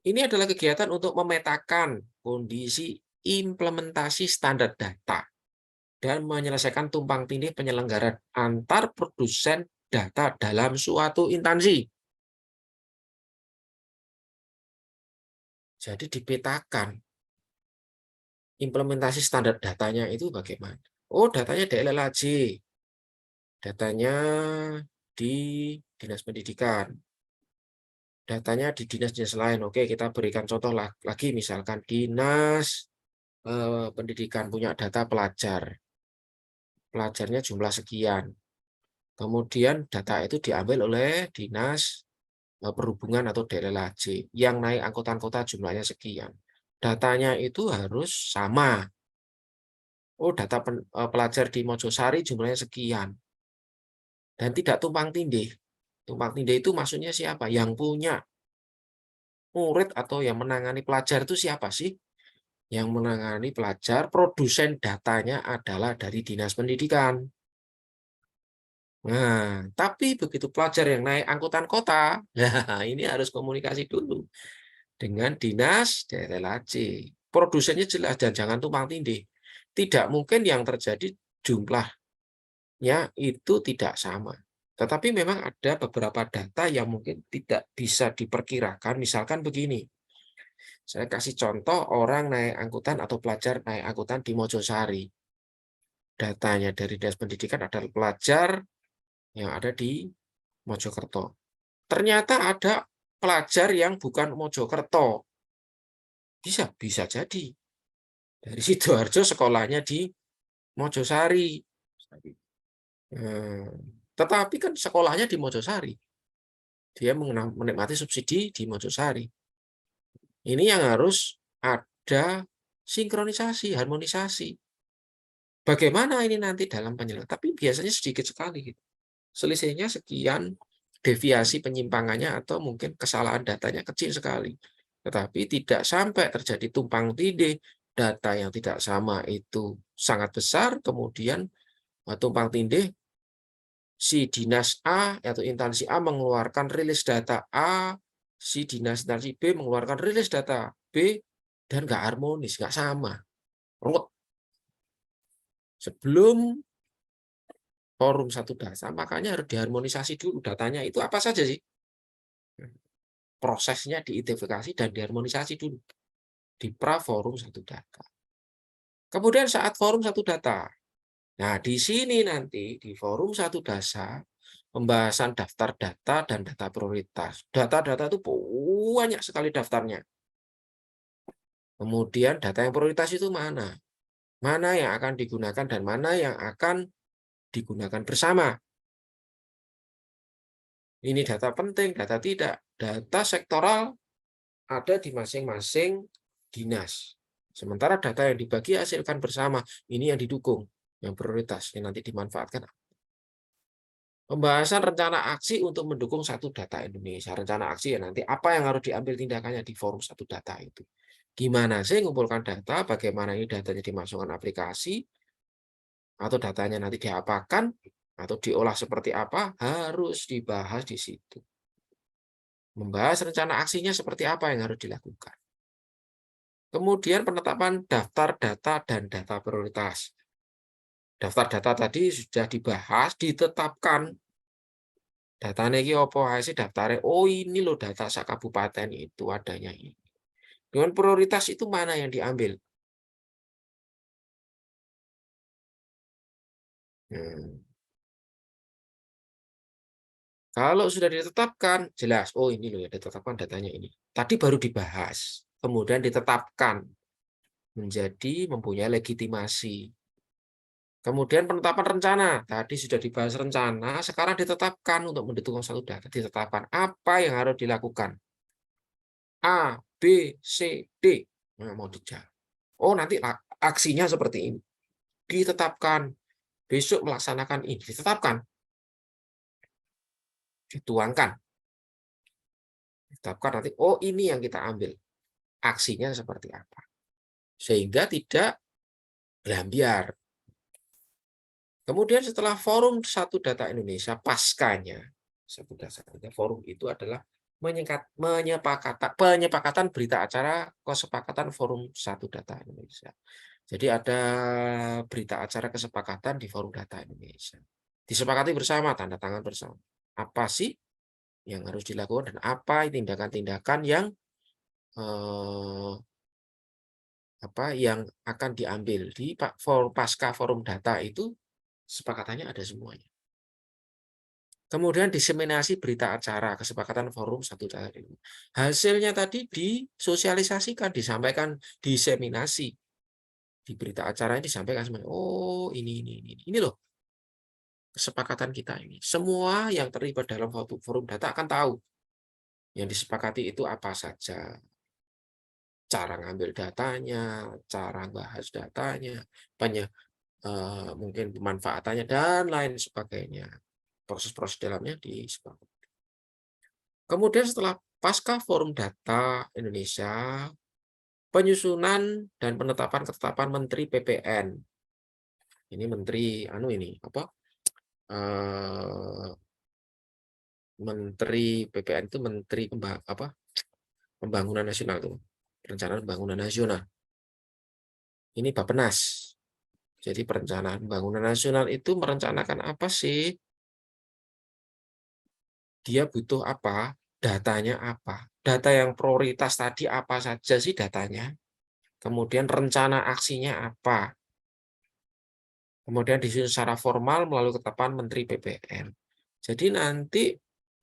Ini adalah kegiatan untuk memetakan kondisi implementasi standar data dan menyelesaikan tumpang tindih penyelenggaraan antar produsen data dalam suatu instansi. Jadi dipetakan implementasi standar datanya itu bagaimana. Oh, datanya DLLAJ, datanya di Dinas Pendidikan, datanya di dinas-dinas lain. Oke, kita berikan contoh lagi, misalkan Dinas Pendidikan punya data pelajar. Pelajarnya jumlah sekian. Kemudian data itu diambil oleh Dinas Perhubungan atau DLLAJ. Yang naik angkutan kota jumlahnya sekian. Datanya itu harus sama. Oh, data pelajar di Mojosari jumlahnya sekian. Dan tidak tumpang tindih. Tumpang tindih itu maksudnya siapa? Yang punya murid atau yang menangani pelajar itu siapa sih? Yang menangani pelajar, produsen datanya adalah dari Dinas Pendidikan. Nah, tapi begitu pelajar yang naik angkutan kota, nah ini harus komunikasi dulu dengan Dinas DLLAJ. Produsennya jelas dan jangan tumpang tindih. Tidak mungkin yang terjadi jumlahnya itu tidak sama. Tetapi memang ada beberapa data yang mungkin tidak bisa diperkirakan. Misalkan begini, saya kasih contoh orang naik angkutan atau pelajar naik angkutan di Mojosari. Datanya dari Dinas Pendidikan adalah pelajar yang ada di Mojokerto. Ternyata ada pelajar yang bukan Mojokerto. Bisa jadi. Dari Sidoarjo sekolahnya di Mojosari. Tetapi kan sekolahnya di Mojosari. Dia menikmati subsidi di Mojosari. Ini yang harus ada sinkronisasi, harmonisasi. Bagaimana ini nanti dalam penyelenggaraan? Tapi biasanya sedikit sekali. Selisihnya sekian, deviasi penyimpangannya atau mungkin kesalahan datanya kecil sekali. Tetapi tidak sampai terjadi tumpang tindih, data yang tidak sama itu sangat besar, kemudian tumpang tindih, si dinas A atau instansi A mengeluarkan rilis data A, si dinas instansi B mengeluarkan rilis data B, dan nggak harmonis, nggak sama. Sebelum forum Satu Data, makanya harus diharmonisasi dulu datanya itu apa saja sih? Prosesnya diidentifikasi dan diharmonisasi dulu di pra forum Satu Data. Kemudian saat forum Satu Data, nah di sini nanti di forum Satu Data pembahasan daftar data dan data prioritas. Data-data itu banyak sekali daftarnya. Kemudian data yang prioritas itu mana? Mana yang akan digunakan dan mana yang akan digunakan bersama. Ini data penting, data tidak. Data sektoral ada di masing-masing dinas. Sementara data yang dibagi hasilkan bersama, ini yang didukung, yang prioritas, yang nanti dimanfaatkan. Pembahasan rencana aksi untuk mendukung satu data Indonesia. Rencana aksi ya nanti apa yang harus diambil tindakannya di forum satu data itu. Gimana sih mengumpulkan data, bagaimana ini datanya dimasukkan aplikasi, atau datanya nanti diapakan, atau diolah seperti apa, harus dibahas di situ. Membahas rencana aksinya seperti apa yang harus dilakukan. Kemudian penetapan daftar data dan data prioritas. Daftar data tadi sudah dibahas, ditetapkan. Datanya ini apa sih daftarnya? Oh ini loh data sak kabupaten itu adanya ini. Dengan prioritas itu mana yang diambil? Kalau sudah ditetapkan, jelas. Oh ini loh ya ditetapkan datanya ini. Tadi baru dibahas. Kemudian ditetapkan menjadi mempunyai legitimasi. Kemudian penetapan rencana. Tadi sudah dibahas rencana, sekarang ditetapkan untuk mendukung satu data. Ditetapkan apa yang harus dilakukan. A, B, C, D. Nah, mau dijawab. Oh, nanti aksinya seperti ini. Ditetapkan. Besok melaksanakan ini. Ditetapkan. Dituangkan. Ditetapkan nanti. Oh, ini yang kita ambil. Aksinya seperti apa. Sehingga tidak belambiar. Kemudian setelah forum satu data Indonesia, paskanya, satu data forum itu adalah penyepakatan berita acara kesepakatan forum satu data Indonesia. Jadi ada berita acara kesepakatan di forum data Indonesia. Disepakati bersama, tanda tangan bersama. Apa sih yang harus dilakukan dan apa tindakan-tindakan yang yang akan diambil di pasca forum data itu, sepakatannya ada semuanya. Kemudian diseminasi berita acara kesepakatan forum satu data ini. Hasilnya tadi disosialisasikan, disampaikan, diseminasi di berita acara ini disampaikan semuanya. Oh ini loh kesepakatan kita ini. Semua yang terlibat dalam forum data akan tahu yang disepakati itu apa saja. Cara ngambil datanya, cara bahas datanya, mungkin pemanfaatannya dan lain sebagainya. Proses-proses dalamnya disepakati. Kemudian setelah pasca forum data Indonesia, penyusunan dan penetapan ketetapan Menteri PPN. Ini Menteri Menteri PPN itu Menteri Pembangunan Nasional tuh. Perencanaan Pembangunan Nasional. Ini Bappenas. Jadi perencanaan pembangunan nasional itu merencanakan apa sih? Dia butuh apa? Datanya apa? Data yang prioritas tadi apa saja sih datanya? Kemudian rencana aksinya apa? Kemudian disusun secara formal melalui ketetapan Menteri PPN. Jadi nanti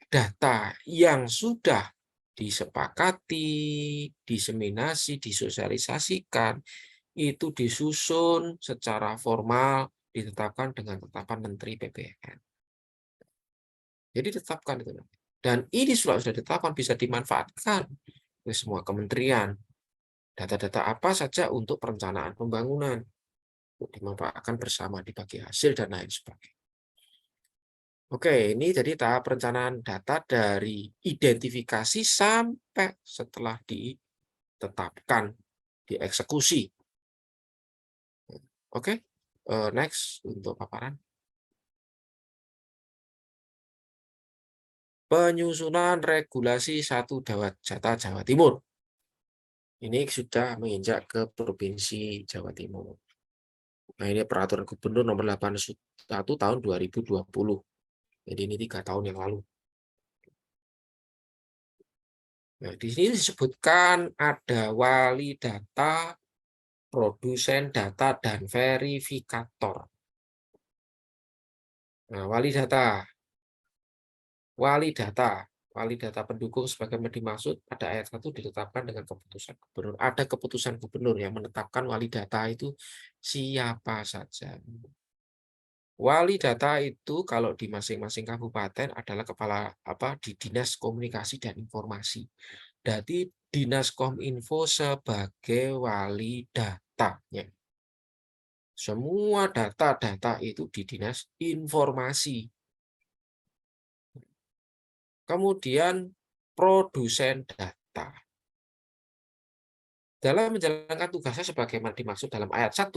data yang sudah disepakati, diseminasi, disosialisasikan, itu disusun secara formal, ditetapkan dengan ketetapan Menteri PPN. Jadi ditetapkan itu. Dan ini sudah ditetapkan bisa dimanfaatkan oleh semua kementerian. Data-data apa saja untuk perencanaan pembangunan. Dimanfaatkan bersama, dibagi hasil, dan lain sebagainya. Oke, ini jadi tahap perencanaan data dari identifikasi sampai setelah ditetapkan, dieksekusi. Oke, next untuk paparan. Penyusunan regulasi satu data Jawa Timur. Ini sudah menginjak ke Provinsi Jawa Timur. Nah, ini peraturan gubernur nomor 81 tahun 2020. Jadi ini 3 tahun yang lalu. Nah, di sini disebutkan ada wali data, produsen data, dan verifikator. Nah, wali data pendukung sebagaimana dimaksud pada ayat 1 ditetapkan dengan keputusan gubernur. Ada keputusan gubernur yang menetapkan wali data itu siapa saja. Wali data itu kalau di masing-masing kabupaten adalah kepala di Dinas Komunikasi dan Informasi. Jadi Dinas Kominfo sebagai wali datanya. Semua data-data itu di Dinas Informasi. Kemudian produsen data. Dalam menjalankan tugasnya sebagaimana dimaksud dalam ayat 1,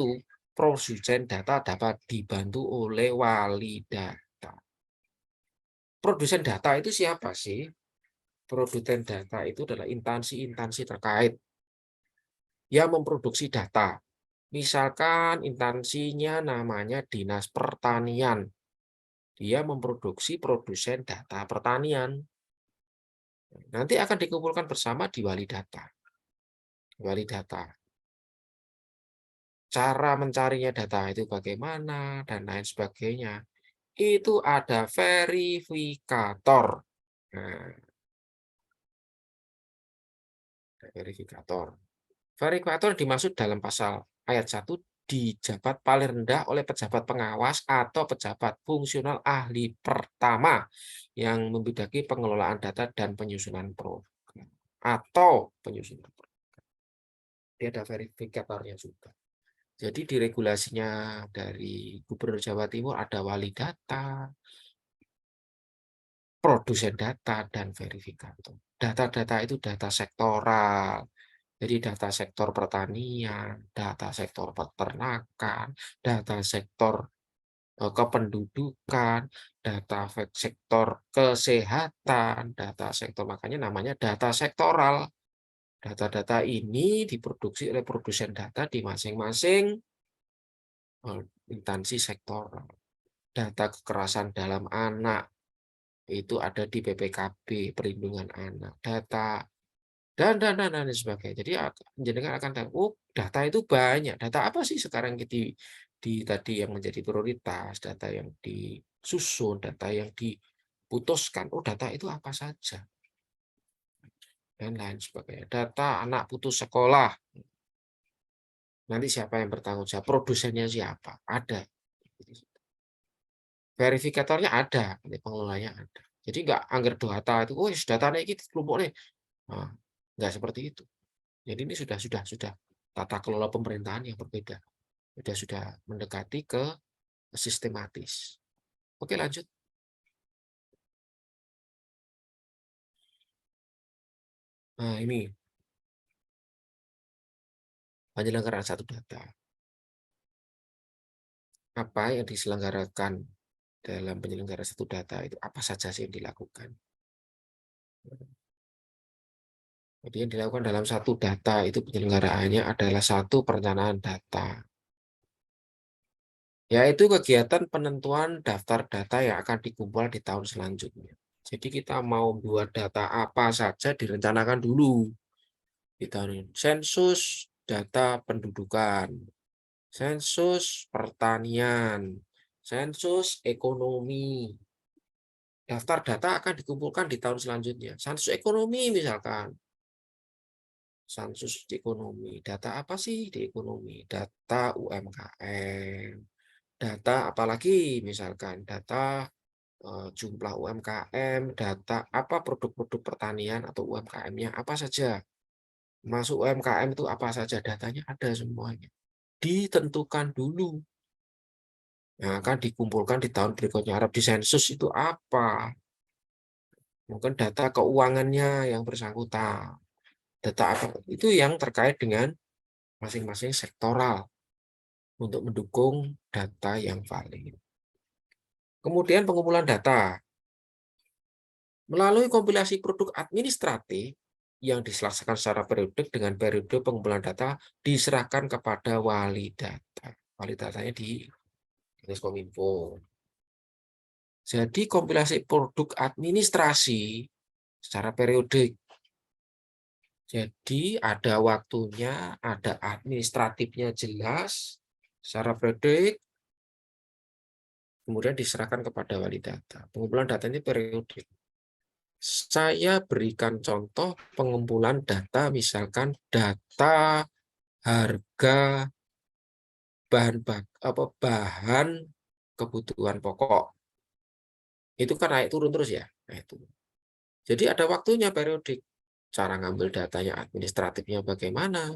produsen data dapat dibantu oleh wali data. Produsen data itu siapa sih? Produsen data itu adalah instansi-instansi terkait yang memproduksi data. Misalkan instansinya namanya Dinas Pertanian. Dia memproduksi produsen data pertanian. Nanti akan dikumpulkan bersama di wali data. Wali data. Cara mencarinya data itu bagaimana, dan lain sebagainya. Itu ada verifikator. Nah, verifikator. Verifikator dimaksud dalam pasal ayat 1 dijabat paling rendah oleh pejabat pengawas atau pejabat fungsional ahli pertama yang membidaki pengelolaan data dan penyusunan program atau penyusunan program. Dia ada verifikatornya juga. Jadi di regulasinya dari Gubernur Jawa Timur ada wali data, produsen data, dan verifikator. Data-data itu data sektoral. Jadi data sektor pertanian, data sektor peternakan, data sektor kependudukan, data sektor kesehatan, data sektor, makanya namanya data sektoral. Data-data ini diproduksi oleh produsen data di masing-masing instansi sektoral. Data kekerasan dalam anak itu ada di PPKB, perlindungan anak, data dan sebagainya. Jadi jenengan akan tahu, oh, data itu banyak. Data apa sih sekarang di tadi yang menjadi prioritas, data yang disusun, data yang diputuskan. Oh, data itu apa saja dan lain sebagainya. Data anak putus sekolah. Nanti siapa yang bertanggung jawab? Produsennya siapa? Ada. Verifikatornya ada, pengelolanya ada. Jadi nggak anggar data itu, oh data ini kelompok nih. Nah, nggak seperti itu. Jadi ini sudah tata kelola pemerintahan yang berbeda. Sudah mendekati ke sistematis. Oke, lanjut. Nah, ini penyelenggaraan satu data. Apa yang diselenggarakan dalam penyelenggaraan satu data itu apa saja sih yang dilakukan? Jadi yang dilakukan dalam satu data itu penyelenggaraannya adalah satu perencanaan data. Yaitu kegiatan penentuan daftar data yang akan dikumpul di tahun selanjutnya. Jadi kita mau buat data apa saja direncanakan dulu. Di tahun ini. Sensus data pendudukan, sensus pertanian, sensus ekonomi. Daftar data akan dikumpulkan di tahun selanjutnya. Sensus ekonomi misalkan. Sensus ekonomi. Data apa sih di ekonomi? Data UMKM. Data apalagi misalkan data jumlah UMKM, data apa produk-produk pertanian atau UMKM-nya apa saja. Masuk UMKM itu apa saja datanya ada semuanya. Ditentukan dulu. Yang akan dikumpulkan di tahun berikutnya. Harap di sensus itu apa? Mungkin data keuangannya yang bersangkutan. Data apa? Itu yang terkait dengan masing-masing sektoral untuk mendukung data yang valid. Kemudian pengumpulan data. Melalui kompilasi produk administratif yang diselesaikan secara periodik dengan periode pengumpulan data diserahkan kepada wali data. Wali datanya di Kominfo. Jadi kompilasi produk administrasi secara periodik. Jadi ada waktunya, ada administratifnya jelas, secara periodik, kemudian diserahkan kepada wali data. Pengumpulan data ini periodik. Saya berikan contoh pengumpulan data, misalkan data harga bahan kebutuhan pokok. Itu kan naik turun terus ya. Nah, itu. Jadi ada waktunya periodik. Cara ngambil datanya administratifnya bagaimana,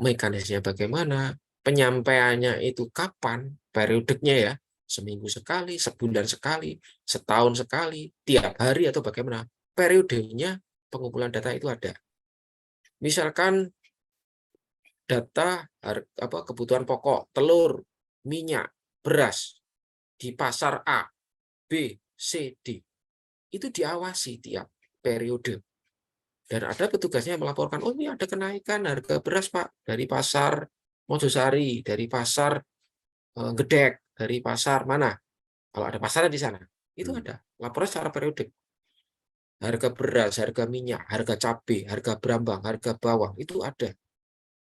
mekanisnya bagaimana, penyampaiannya itu kapan, periodiknya ya, seminggu sekali, sebulan sekali, setahun sekali, tiap hari atau bagaimana. Periodenya pengumpulan data itu ada. Misalkan data kebutuhan pokok, telur, minyak, beras di pasar A, B, C, D. Itu diawasi tiap periode. Dan ada petugasnya yang melaporkan, oh ini ada kenaikan harga beras Pak, dari pasar Mojosari, dari pasar Gedek, dari pasar mana. Kalau ada pasarnya di sana, itu ada. Laporan secara periodik. Harga beras, harga minyak, harga cabai, harga berambang, harga bawang, itu ada.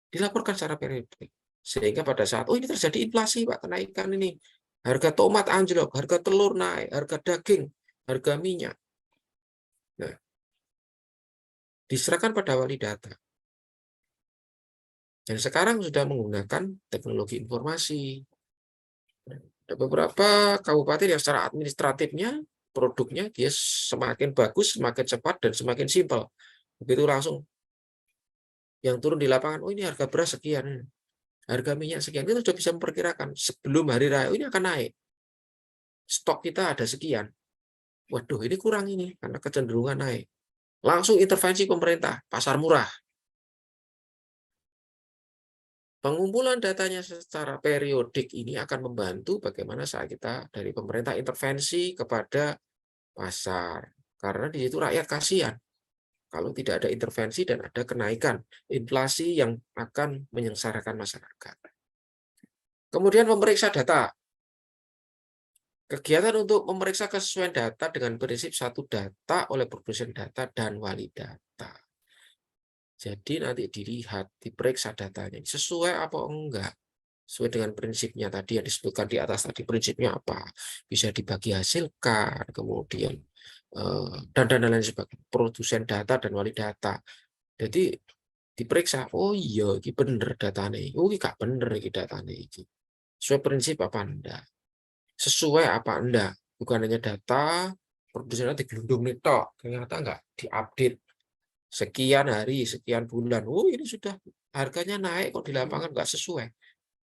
Dilaporkan secara periodik. Sehingga pada saat, oh ini terjadi inflasi Pak, kenaikan ini. Harga tomat anjlok, harga telur naik, harga daging, harga minyak. Nah, diserahkan pada wali data. Dan sekarang sudah menggunakan teknologi informasi. Ada beberapa kabupaten yang secara administratifnya, produknya dia semakin bagus, semakin cepat, dan semakin simpel. Begitu langsung yang turun di lapangan, oh ini harga beras sekian, harga minyak sekian, kita sudah bisa memperkirakan sebelum hari raya, oh, ini akan naik. Stok kita ada sekian. Waduh, ini kurang ini, karena kecenderungan naik. Langsung intervensi pemerintah, pasar murah. Pengumpulan datanya secara periodik ini akan membantu bagaimana saat kita dari pemerintah intervensi kepada pasar. Karena di situ rakyat kasihan kalau tidak ada intervensi dan ada kenaikan inflasi yang akan menyengsarakan masyarakat. Kemudian memeriksa data. Kegiatan untuk memeriksa kesesuaian data dengan prinsip satu data oleh produsen data dan wali data. Jadi nanti dilihat, diperiksa datanya, sesuai apa enggak. Sesuai dengan prinsipnya tadi yang disebutkan di atas tadi, prinsipnya apa. Bisa dibagi hasilkan, kemudian dan lain sebagainya. Produsen data dan wali data. Jadi diperiksa, oh iya, ini bener datanya. Oh, ini gak bener ini datanya. Sesuai prinsip apa enggak. Sesuai apa enggak. Bukan hanya data, produsennya digelundung nih tok. Ternyata enggak diupdate. Sekian hari, sekian bulan. Oh, ini sudah harganya naik kok di lapangan enggak sesuai.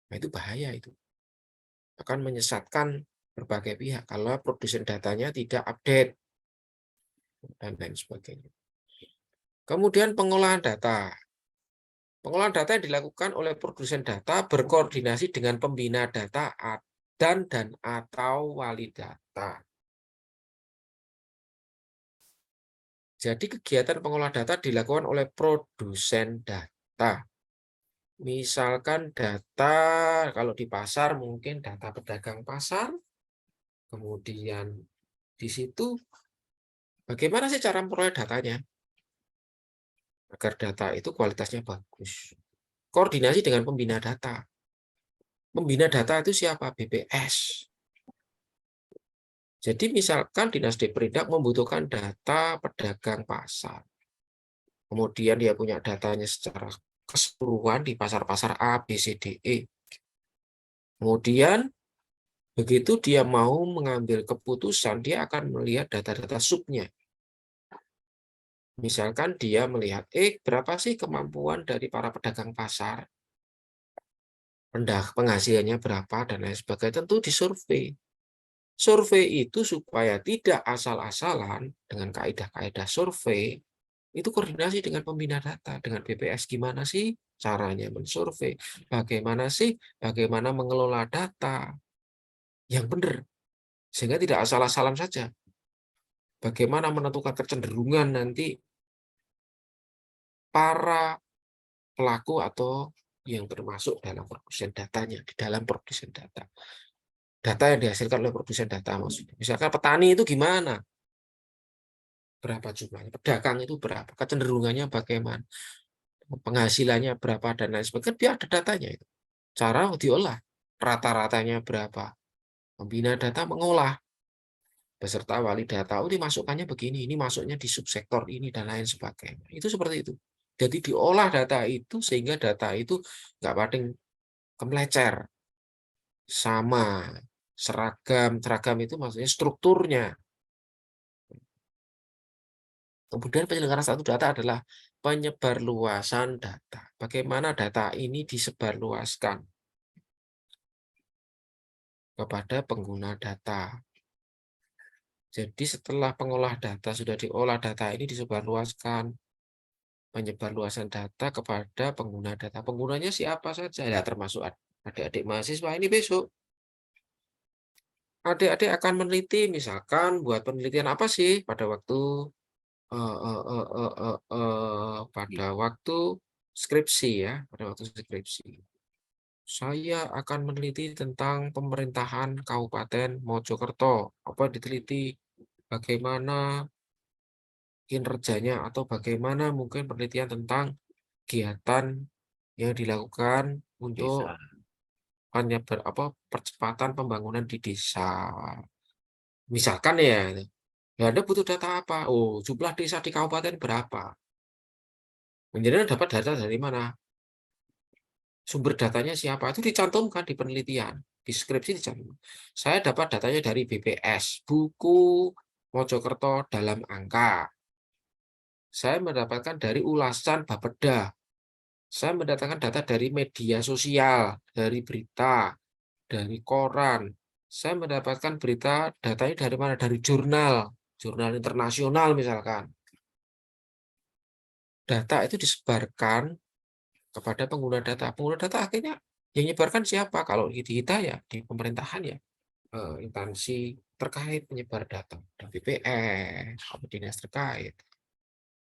Nah, itu bahaya itu. Akan menyesatkan berbagai pihak kalau produsen datanya tidak update dan lain sebagainya. Kemudian pengolahan data. Pengolahan data yang dilakukan oleh produsen data berkoordinasi dengan pembina data dan atau wali data. Jadi kegiatan pengolahan data dilakukan oleh produsen data. Misalkan data, kalau di pasar mungkin data pedagang pasar, kemudian di situ bagaimana sih cara memperoleh datanya? Agar data itu kualitasnya bagus. Koordinasi dengan pembina data. Pembina data itu siapa? BPS. Jadi misalkan Dinas Deperindak membutuhkan data pedagang pasar. Kemudian dia punya datanya secara keseluruhan di pasar-pasar A, B, C, D, E. Kemudian begitu dia mau mengambil keputusan, dia akan melihat data-data subnya. Misalkan dia melihat, berapa sih kemampuan dari para pedagang pasar? Rendah penghasilannya berapa, dan lain sebagainya. Tentu disurvei. Survei itu supaya tidak asal-asalan dengan kaidah-kaidah survei, itu koordinasi dengan pembina data, dengan BPS. Gimana sih caranya mensurvei? Bagaimana mengelola data yang benar, sehingga tidak asal-asalan saja. Bagaimana menentukan kecenderungan nanti para pelaku atau yang termasuk dalam produsen datanya, di dalam produsen data. Data yang dihasilkan oleh produsen data maksudnya. Misalkan petani itu gimana? Berapa jumlahnya? Pedagang itu berapa? Kecenderungannya bagaimana? Penghasilannya berapa dan lain sebagainya. Dia ada datanya itu. Cara diolah. Rata-ratanya berapa? Pembina data mengolah. Beserta wali data. Oh, ini masukannya begini. Ini masuknya di subsektor ini dan lain sebagainya. Itu seperti itu. Jadi diolah data itu sehingga data itu nggak paling kemelecer. Sama seragam. Seragam itu maksudnya strukturnya. Kemudian penyelenggaraan satu data adalah penyebarluasan data. Bagaimana data ini disebarluaskan kepada pengguna data. Jadi setelah pengolah data sudah diolah, data ini disebarluaskan. Penyebarluasan data kepada pengguna data. Penggunanya siapa saja? Ya, termasuk adik-adik mahasiswa ini besok. Adik-adik akan meneliti, misalkan buat penelitian apa sih pada waktu pada waktu skripsi ya, pada waktu skripsi. Saya akan meneliti tentang pemerintahan Kabupaten Mojokerto. Apa diteliti? Bagaimana kinerjanya atau bagaimana mungkin penelitian tentang kegiatan yang dilakukan untuk Bisa. percepatan pembangunan di desa. Misalkan ya, Anda butuh data apa? Oh, jumlah desa di kabupaten berapa? Menjadikan dapat data dari mana? Sumber datanya siapa? Itu dicantumkan di penelitian, di skripsi dicantumkan. Saya dapat datanya dari BPS, buku Mojokerto dalam angka. Saya mendapatkan dari ulasan Bapeda. Saya mendatangkan data dari media sosial, dari berita, dari koran. Saya mendapatkan berita, datanya dari mana? Dari jurnal, jurnal internasional misalkan. Data itu disebarkan kepada pengguna data. Pengguna data akhirnya yang menyebarkan siapa? Kalau di kita ya, di pemerintahan ya, instansi terkait penyebar data, dan BPS, atau dinas terkait.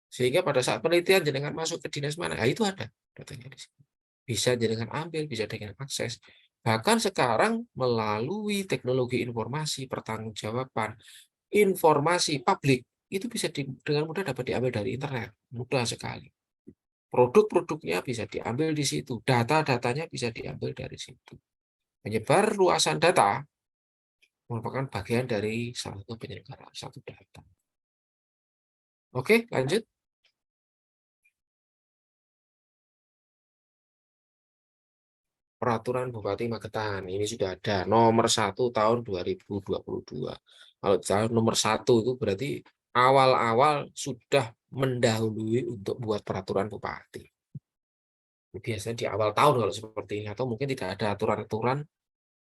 Sehingga pada saat penelitian jenengan masuk ke dinas mana, itu ada datanya di sini. Bisa jenengan ambil, bisa dengan akses. Bahkan sekarang melalui teknologi informasi, pertanggungjawaban, informasi publik, itu bisa dengan mudah dapat diambil dari internet. Mudah sekali. Produk-produknya bisa diambil di situ. Data-datanya bisa diambil dari situ. Penyebar luasan data merupakan bagian dari salah satu penyelenggaraan satu data. Oke, lanjut. Peraturan Bupati Magetan. Ini sudah ada nomor 1 tahun 2022. Kalau tahun nomor 1 itu berarti awal-awal sudah mendahului untuk buat peraturan bupati. Biasanya di awal tahun kalau seperti ini, atau mungkin tidak ada aturan-aturan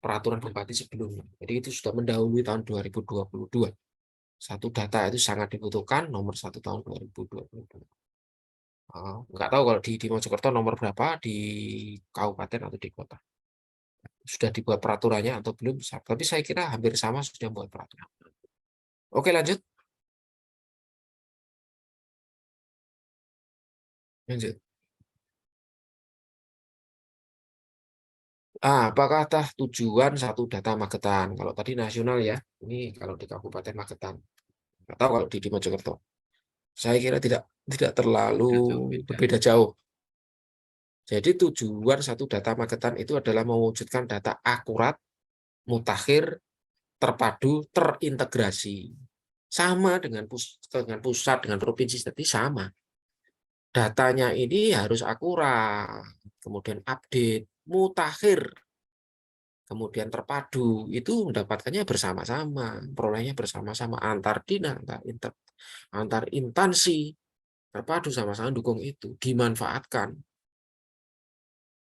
peraturan bupati sebelumnya. Jadi itu sudah mendahului tahun 2022. Satu data itu sangat dibutuhkan, nomor 1 tahun 2022. Nggak tahu kalau di Mojokerto nomor berapa, di kabupaten atau di kota. Sudah dibuat peraturannya atau belum, tapi saya kira hampir sama sudah buat peraturan. Oke, lanjut. Lanjut. Apakah tujuan satu data Magetan? Kalau tadi nasional ya, ini kalau di Kabupaten Magetan. Nggak tahu kalau di Mojokerto. Saya kira tidak terlalu Beda. berbeda jauh. Jadi tujuan satu data Magetan itu adalah mewujudkan data akurat, mutakhir, terpadu, terintegrasi. Sama dengan pusat, dengan provinsi, tapi sama. Datanya ini harus akurat, kemudian update, mutakhir, kemudian terpadu. Itu mendapatkannya bersama-sama, perolehnya bersama-sama antar dinas, antar instansi, terpadu sama-sama dukung itu, dimanfaatkan.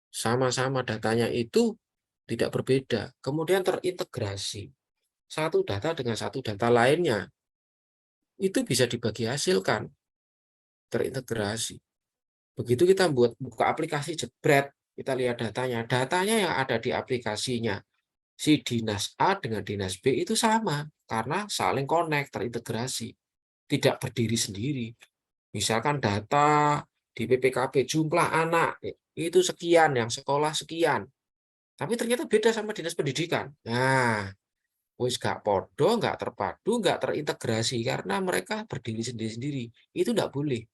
Sama-sama datanya itu tidak berbeda, kemudian terintegrasi. Satu data dengan satu data lainnya, itu bisa dibagi hasilkan, terintegrasi. Begitu kita buka aplikasi jebret, kita lihat datanya. Datanya yang ada di aplikasinya si dinas A dengan dinas B itu sama karena saling connect, terintegrasi, tidak berdiri sendiri. Misalkan data di PPKB jumlah anak itu sekian, yang sekolah sekian, tapi ternyata beda sama dinas pendidikan. Nah, wis gak podo, nggak terpadu, nggak terintegrasi karena mereka berdiri sendiri-sendiri. Itu nggak boleh.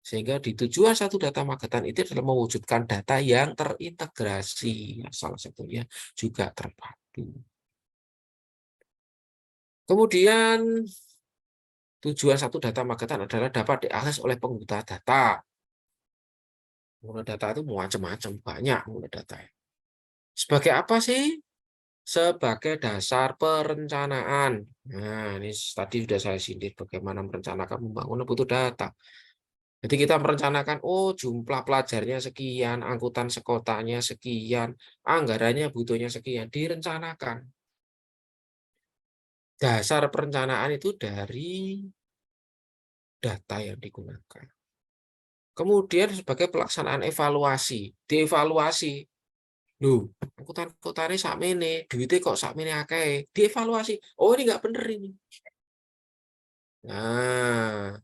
Sehingga di tujuan satu data Magetan itu adalah mewujudkan data yang terintegrasi. Salah satunya juga terpadu. Kemudian tujuan satu data Magetan adalah dapat diakses oleh pengguna data. Pengguna data itu macam-macam, banyak pengguna data. Sebagai apa sih sebagai dasar perencanaan. Nah, ini tadi sudah saya sindir bagaimana merencanakan pembangunan butuh data. Jadi kita merencanakan, oh jumlah pelajarnya sekian, angkutan sekotanya sekian, anggarannya butuhnya sekian, direncanakan. Dasar perencanaan itu dari data yang digunakan. Kemudian sebagai pelaksanaan evaluasi, dievaluasi. Loh, angkutan kotanya sakmene, duitnya kok sakmene akeh, dievaluasi. Oh, ini nggak bener ini. Nah,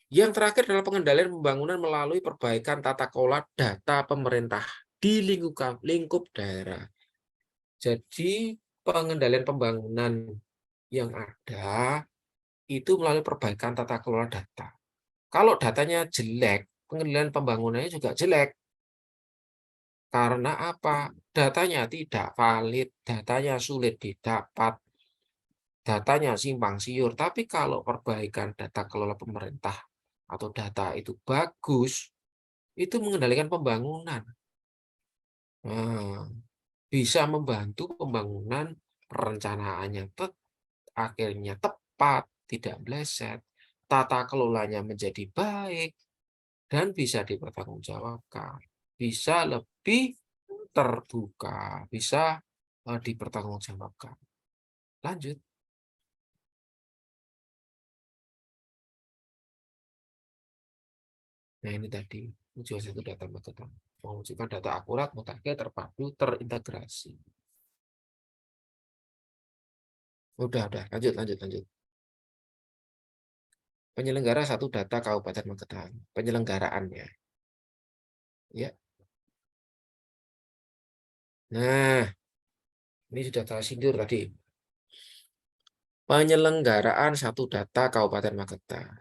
yang terakhir adalah pengendalian pembangunan melalui perbaikan tata kelola data pemerintah di lingkup daerah. Jadi pengendalian pembangunan yang ada itu melalui perbaikan tata kelola data. Kalau datanya jelek, pengendalian pembangunannya juga jelek. Karena apa? Datanya tidak valid, datanya sulit didapat, datanya simpang siur. Tapi kalau perbaikan data kelola pemerintah atau data itu bagus, itu mengendalikan pembangunan. Nah, bisa membantu pembangunan perencanaannya akhirnya tepat, tidak meleset, tata kelolanya menjadi baik, dan bisa dipertanggungjawabkan. Bisa lebih terbuka, bisa dipertanggungjawabkan. Lanjut. Nah, ini tadi tujuan satu data maketan. Mewujudkan data akurat, mutakhir, terpadu, terintegrasi. Udah, lanjut. Penyelenggara satu data Kabupaten Magetan. Penyelenggaraannya. Ya. Nah, ini sudah saya sindir tadi. Penyelenggaraan satu data Kabupaten Magetan.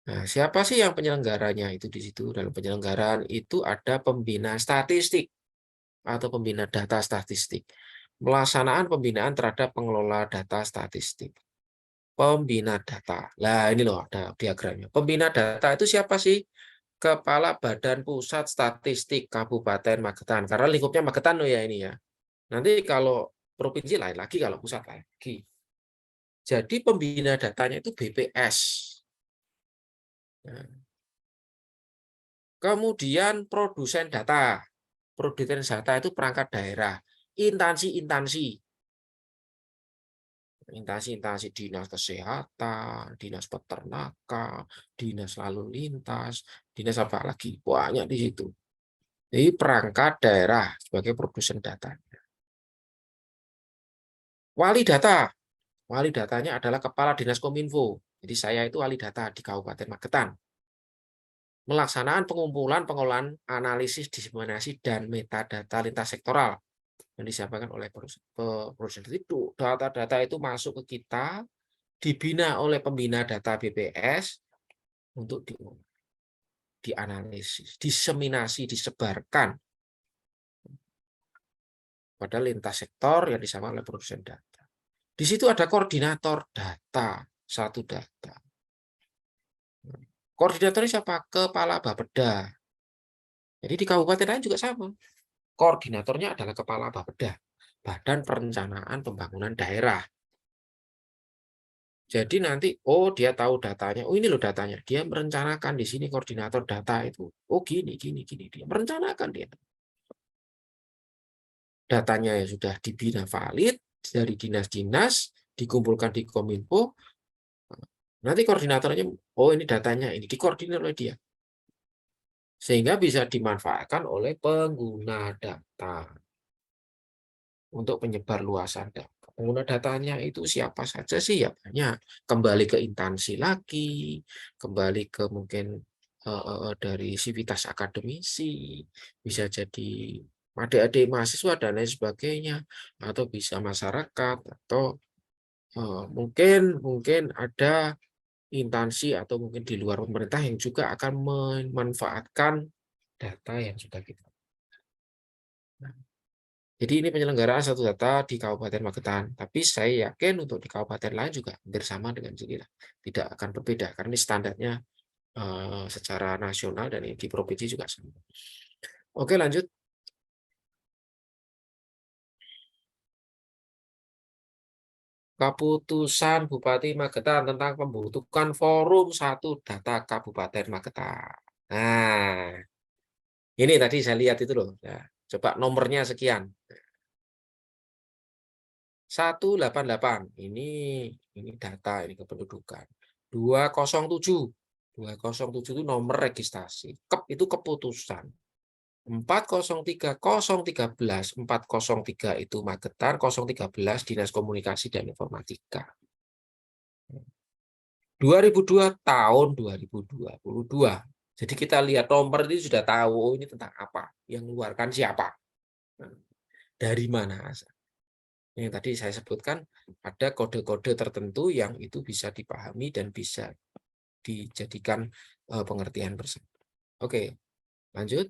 Nah, siapa sih yang penyelenggaranya itu di situ? Dalam penyelenggaraan itu ada pembina statistik atau pembina data statistik. Pelaksanaan pembinaan terhadap pengelola data statistik. Pembina data. Nah, ini loh ada diagramnya. Pembina data itu siapa sih? Kepala Badan Pusat Statistik Kabupaten Magetan. Karena lingkupnya Magetan loh ya ini ya. Nanti kalau provinsi lain lagi, kalau pusat lain lagi. Jadi pembina datanya itu BPS. Nah, kemudian produsen data. Produsen data itu perangkat daerah. Instansi-instansi. Instansi-instansi dinas kesehatan, dinas peternakan, dinas lalu lintas, dinas apa lagi? Banyak di situ. Jadi perangkat daerah sebagai produsen data. Wali data. Wali datanya adalah Kepala Dinas Kominfo. Jadi saya itu wali data di Kabupaten Magetan. Melaksanaan pengumpulan, pengolahan, analisis, diseminasi, dan metadata lintas sektoral yang disampaikan oleh produsen itu. Data-data itu masuk ke kita, dibina oleh pembina data BPS untuk dianalisis, diseminasi, disebarkan pada lintas sektor yang disampaikan oleh produsen data. Di situ ada koordinator data, satu data. Koordinatornya siapa? Kepala Bapeda. Jadi di kabupaten lain juga sama. Koordinatornya adalah Kepala Bapeda, Badan Perencanaan Pembangunan Daerah. Jadi nanti, oh dia tahu datanya, oh ini loh datanya. Dia merencanakan di sini koordinator data itu. Oh gini. Dia merencanakan dia. Datanya yang sudah dibina valid dari dinas-dinas, dikumpulkan di Kominfo. Nanti koordinatornya, oh ini datanya, ini dikoordinir oleh dia. Sehingga bisa dimanfaatkan oleh pengguna data untuk penyebar luasan data. Pengguna datanya itu siapa saja sih ya banyak. Kembali ke instansi lagi, kembali ke mungkin dari sivitas akademisi, bisa jadi adik-adik mahasiswa dan lain sebagainya, atau bisa masyarakat, atau mungkin ada instansi atau mungkin di luar pemerintah yang juga akan memanfaatkan data yang sudah kita. Jadi ini penyelenggaraan satu data di Kabupaten Magetan. Tapi saya yakin untuk di kabupaten lain juga hampir sama dengan sini lah. Tidak akan berbeda karena ini standarnya secara nasional dan di provinsi juga sama. Oke, lanjut. Keputusan Bupati Magetan tentang pembentukan Forum 1 Data Kabupaten Magetan. Nah, ini tadi saya lihat itu loh. Nah, coba nomornya sekian. 188. Ini data, ini kependudukan. 207. 207 itu nomor registrasi. KEP itu keputusan. 403 403 itu Magetan, 013 Dinas Komunikasi dan Informatika. 2002 tahun 2022. Jadi kita lihat nomor ini sudah tahu oh, ini tentang apa, yang mengeluarkan siapa, dari mana asal. Yang tadi saya sebutkan ada kode-kode tertentu yang itu bisa dipahami dan bisa dijadikan pengertian bersama. Oke, lanjut.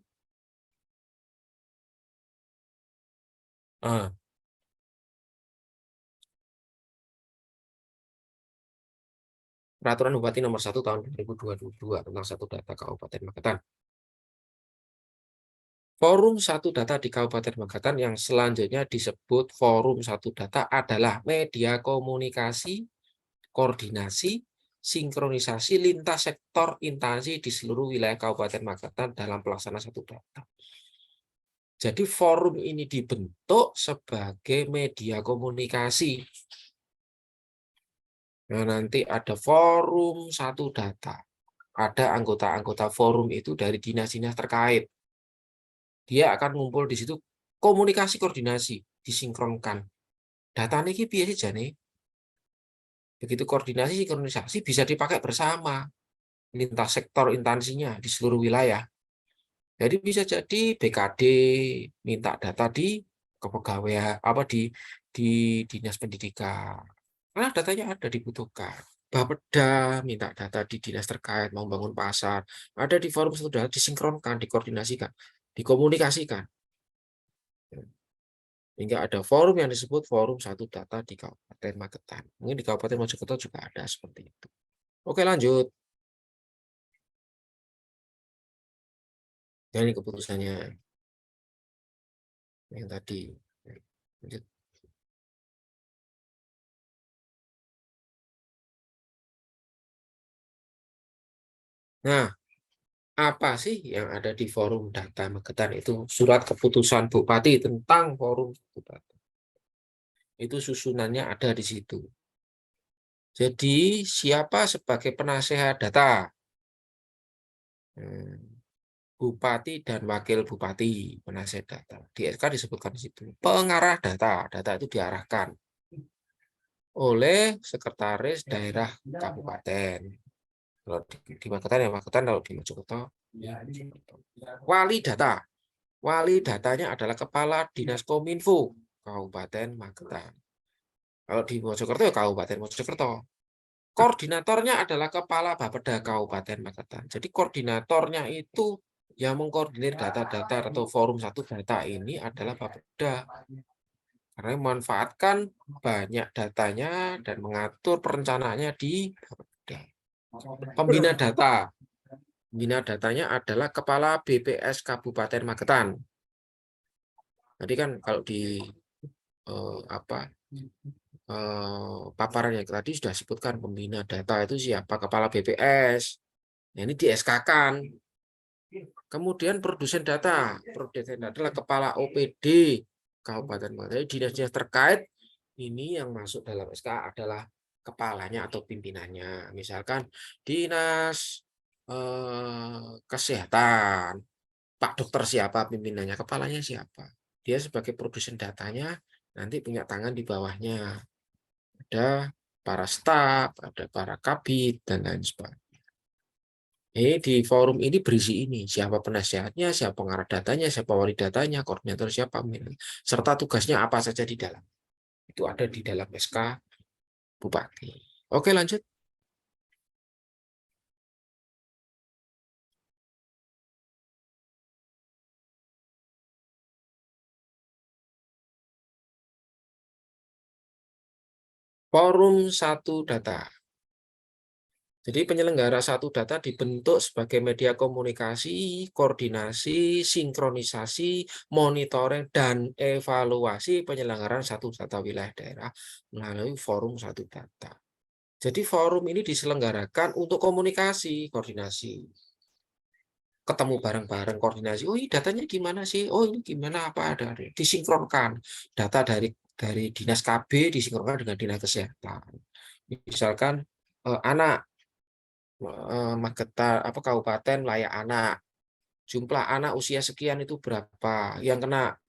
Peraturan Bupati Nomor 1 Tahun 2022 tentang satu data Kabupaten Magetan. Forum satu data di Kabupaten Magetan yang selanjutnya disebut Forum satu data adalah media komunikasi, koordinasi, sinkronisasi lintas sektor instansi di seluruh wilayah Kabupaten Magetan dalam pelaksanaan satu data. Jadi forum ini dibentuk sebagai media komunikasi. Nah, nanti ada forum satu data. Ada anggota-anggota forum itu dari dinas-dinas terkait. Dia akan ngumpul di situ, komunikasi koordinasi disinkronkan. Data ini biasa jane. Begitu koordinasi sinkronisasi bisa dipakai bersama lintas sektor instansinya di seluruh wilayah. Jadi bisa jadi BKD minta data di kepegawaian apa di dinas pendidikan. Karena datanya ada dibutuhkan. Bapeda minta data di dinas terkait mau bangun pasar, ada di forum satu data disinkronkan, dikoordinasikan, dikomunikasikan. Hingga ada forum yang disebut Forum Satu Data di Kabupaten Magetan. Mungkin di Kabupaten Mojokerto juga ada seperti itu. Oke, lanjut. Dan ini keputusannya yang tadi. Lanjut. Nah, apa sih yang ada di Forum Data Magetan itu? Surat keputusan Bupati tentang Forum Satu Data. Itu susunannya ada di situ. Jadi, siapa sebagai penasehat data? Bupati dan Wakil Bupati, penasehat data. Di SK disebutkan di situ. Pengarah data, data itu diarahkan oleh sekretaris daerah kabupaten. Kalau di Magetan ya Magetan, kalau di Mojokerto. Wali data. Wali datanya adalah Kepala Dinas Kominfo Kabupaten Magetan. Kalau di Mojokerto ya Kabupaten Mojokerto. Koordinatornya adalah Kepala Bapeda Kabupaten Magetan. Jadi koordinatornya itu yang mengkoordinir data-data atau forum satu data ini adalah Bapeda. Karena memanfaatkan banyak datanya dan mengatur perencanaannya di Bapeda. Pembina data. Pembina datanya adalah Kepala BPS Kabupaten Magetan. Jadi kan kalau di paparan yang tadi sudah sebutkan pembina data itu siapa, Kepala BPS. Nah, ini di SK-kan. Kemudian produsen data adalah Kepala OPD Kabupaten Magetan. Dinas-dinas terkait ini yang masuk dalam SK adalah kepalanya atau pimpinannya. Misalkan Dinas Kesehatan, Pak Dokter siapa pimpinannya, kepalanya siapa. Dia sebagai produsen datanya nanti punya tangan di bawahnya. Ada para staf, ada para kabit, dan lain sebagainya. Di forum ini berisi ini, siapa penasehatnya, siapa pengarah datanya, siapa wali datanya, koordinator siapa, serta tugasnya apa saja di dalam. Itu ada di dalam SK Bupati. Oke, lanjut. Forum satu data. Jadi penyelenggara satu data dibentuk sebagai media komunikasi, koordinasi, sinkronisasi, monitoring, dan evaluasi penyelenggaraan satu data wilayah daerah melalui forum satu data. Jadi forum ini diselenggarakan untuk komunikasi, koordinasi. Ketemu bareng-bareng, koordinasi. Oh, ini datanya gimana sih? Oh, ini gimana apa ada? Disinkronkan. Data dari Dinas KB disinkronkan dengan Dinas Kesehatan. Misalkan anak Magetan kabupaten layak anak, jumlah anak usia sekian itu berapa yang kena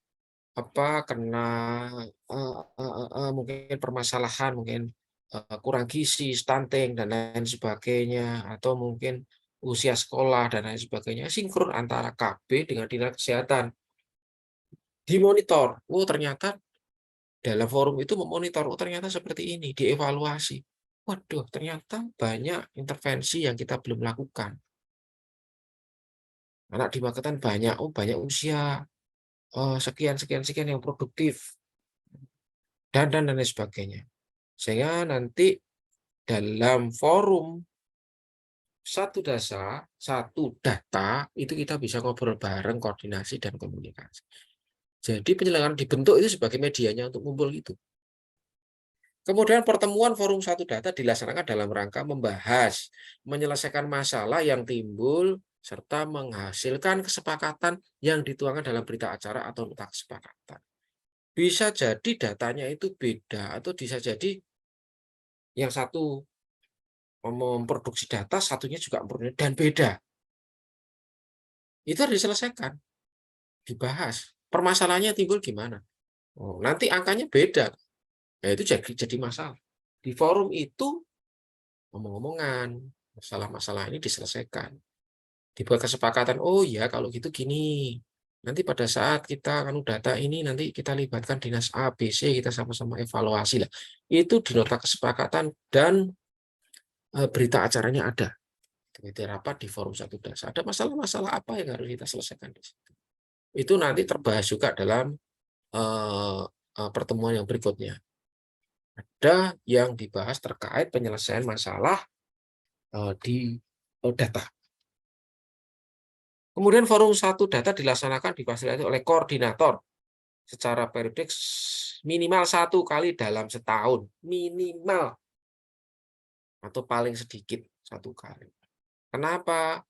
mungkin permasalahan, mungkin kurang gizi, stunting dan lain sebagainya, atau mungkin usia sekolah dan lain sebagainya, sinkron antara KB dengan Dinas Kesehatan dimonitor. Oh, ternyata dalam forum itu memonitor, oh ternyata seperti ini, dievaluasi. Waduh, ternyata banyak intervensi yang kita belum lakukan. Anak di Magetan banyak, oh banyak usia sekian sekian sekian yang produktif dan lain sebagainya. Sehingga nanti dalam forum satu data itu kita bisa ngobrol bareng, koordinasi dan komunikasi. Jadi penyelenggaraan dibentuk itu sebagai medianya untuk ngumpul itu. Kemudian pertemuan forum satu data dilaksanakan dalam rangka membahas, menyelesaikan masalah yang timbul, serta menghasilkan kesepakatan yang dituangkan dalam berita acara atau nota kesepakatan. Bisa jadi datanya itu beda, atau bisa jadi yang satu memproduksi data, satunya juga memproduksi, dan beda. Itu harus diselesaikan, dibahas. Permasalahannya timbul gimana? Oh, nanti angkanya beda. Ya, itu jadi masalah. Di forum itu ngomong-ngomongan, masalah-masalah ini diselesaikan. Dibuat kesepakatan, oh ya kalau gitu gini. Nanti pada saat kita data ini, nanti kita libatkan dinas A, B, C, kita sama-sama evaluasi lah. Itu di nota kesepakatan dan berita acaranya ada. Itu rapat di forum satu data. Ada masalah-masalah apa yang harus kita selesaikan di situ. Itu nanti terbahas juga dalam pertemuan yang berikutnya. Ada yang dibahas terkait penyelesaian masalah di data. Kemudian forum satu data dilaksanakan difasilitasi oleh koordinator secara periodik minimal 1 kali dalam setahun, minimal, atau paling sedikit 1 kali. Kenapa?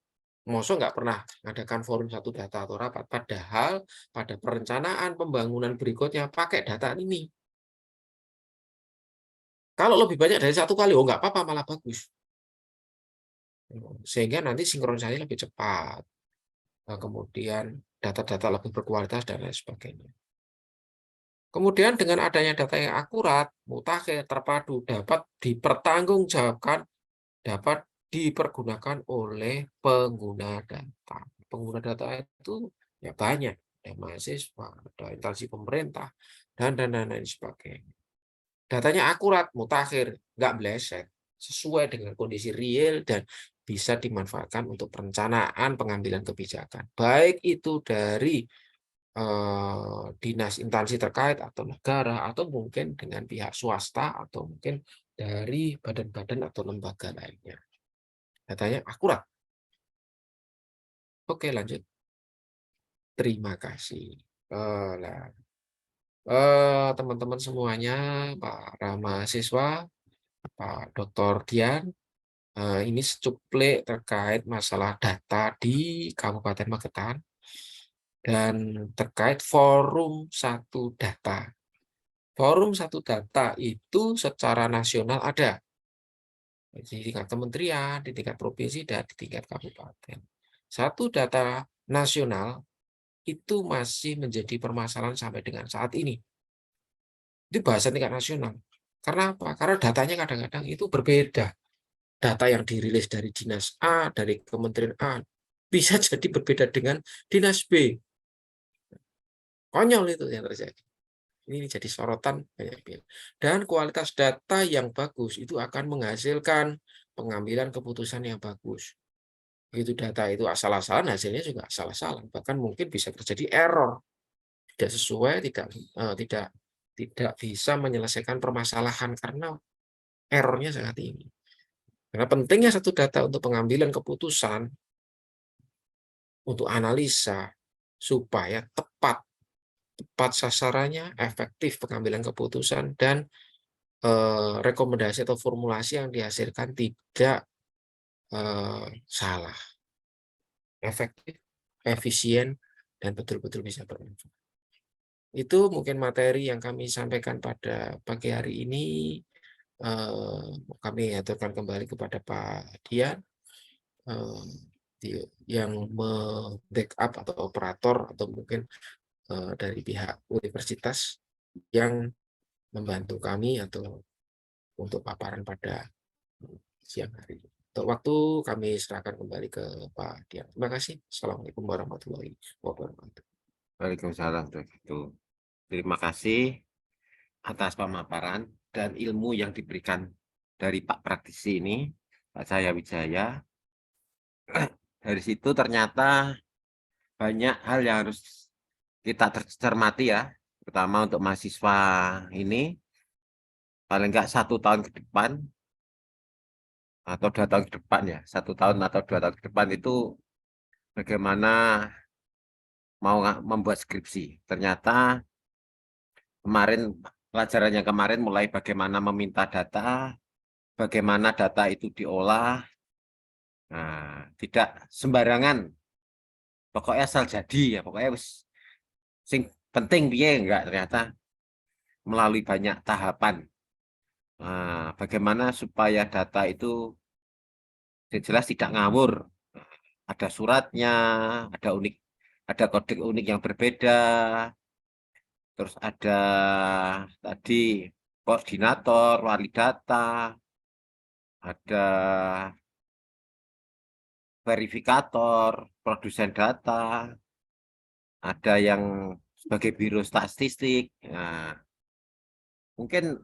Mosok nggak pernah mengadakan forum satu data atau rapat, padahal pada perencanaan pembangunan berikutnya pakai data ini. Kalau lebih banyak dari 1 kali, oh nggak apa-apa, malah bagus. Sehingga nanti sinkronisasi lebih cepat. Kemudian data-data lebih berkualitas dan lain sebagainya. Kemudian dengan adanya data yang akurat, mutakhir, terpadu, dapat dipertanggungjawabkan, dapat dipergunakan oleh pengguna data. Pengguna data itu ya banyak, ada mahasiswa, ada instansi pemerintah, dan lain sebagainya. Datanya akurat, mutakhir, nggak meleset, sesuai dengan kondisi real dan bisa dimanfaatkan untuk perencanaan pengambilan kebijakan. Baik itu dari dinas instansi terkait atau negara, atau mungkin dengan pihak swasta, atau mungkin dari badan-badan atau lembaga lainnya. Datanya akurat. Oke, lanjut. Terima kasih. Teman-teman semuanya, para mahasiswa, Pak Dr. Dian, ini secuplik terkait masalah data di Kabupaten Magetan dan terkait forum satu data. Forum satu data itu secara nasional ada di tingkat kementerian, di tingkat provinsi, dan di tingkat kabupaten. Satu data nasional itu masih menjadi permasalahan sampai dengan saat ini. Itu bahasan tingkat nasional. Karena apa? Karena datanya kadang-kadang itu berbeda. Data yang dirilis dari dinas A, dari kementerian A, bisa jadi berbeda dengan dinas B. Konyol itu yang terjadi. Ini jadi sorotan banyak pihak. Dan kualitas data yang bagus itu akan menghasilkan pengambilan keputusan yang bagus. Itu data itu asal-asalan, hasilnya juga asal-asalan. Bahkan mungkin bisa terjadi error, tidak sesuai, tidak bisa menyelesaikan permasalahan karena errornya sangat tinggi. Karena pentingnya satu data untuk pengambilan keputusan, untuk analisa, supaya tepat sasarannya, efektif pengambilan keputusan, dan rekomendasi atau formulasi yang dihasilkan tidak salah, efektif, efisien, dan betul-betul bisa bermanfaat. Itu mungkin materi yang kami sampaikan pada pagi hari ini. Kami aturkan kembali kepada Pak Dian yang membackup atau operator atau mungkin dari pihak universitas yang membantu kami atau untuk paparan pada siang hari. Untuk waktu kami serahkan kembali ke Pak Dian. Terima kasih. Assalamualaikum warahmatullahi wabarakatuh. Waalaikumsalam. Terima kasih atas pemaparan dan ilmu yang diberikan dari Pak Praktisi ini, Pak Cahya Wijaya. Dari situ ternyata banyak hal yang harus kita cermati ya, terutama untuk mahasiswa ini, paling nggak 1 tahun ke depan, atau 2 tahun ke depan ya, 1 tahun atau 2 tahun ke depan itu bagaimana mau membuat skripsi. Ternyata kemarin, pelajaran yang kemarin mulai bagaimana meminta data, bagaimana data itu diolah, nah, tidak sembarangan, pokoknya asal jadi ya, pokoknya sing penting piye enggak, ternyata melalui banyak tahapan. Nah, bagaimana supaya data itu jelas tidak ngawur. Ada suratnya, ada kode unik yang berbeda, terus ada tadi koordinator, wali data, ada verifikator, produsen data, ada yang sebagai biro statistik. Nah, mungkin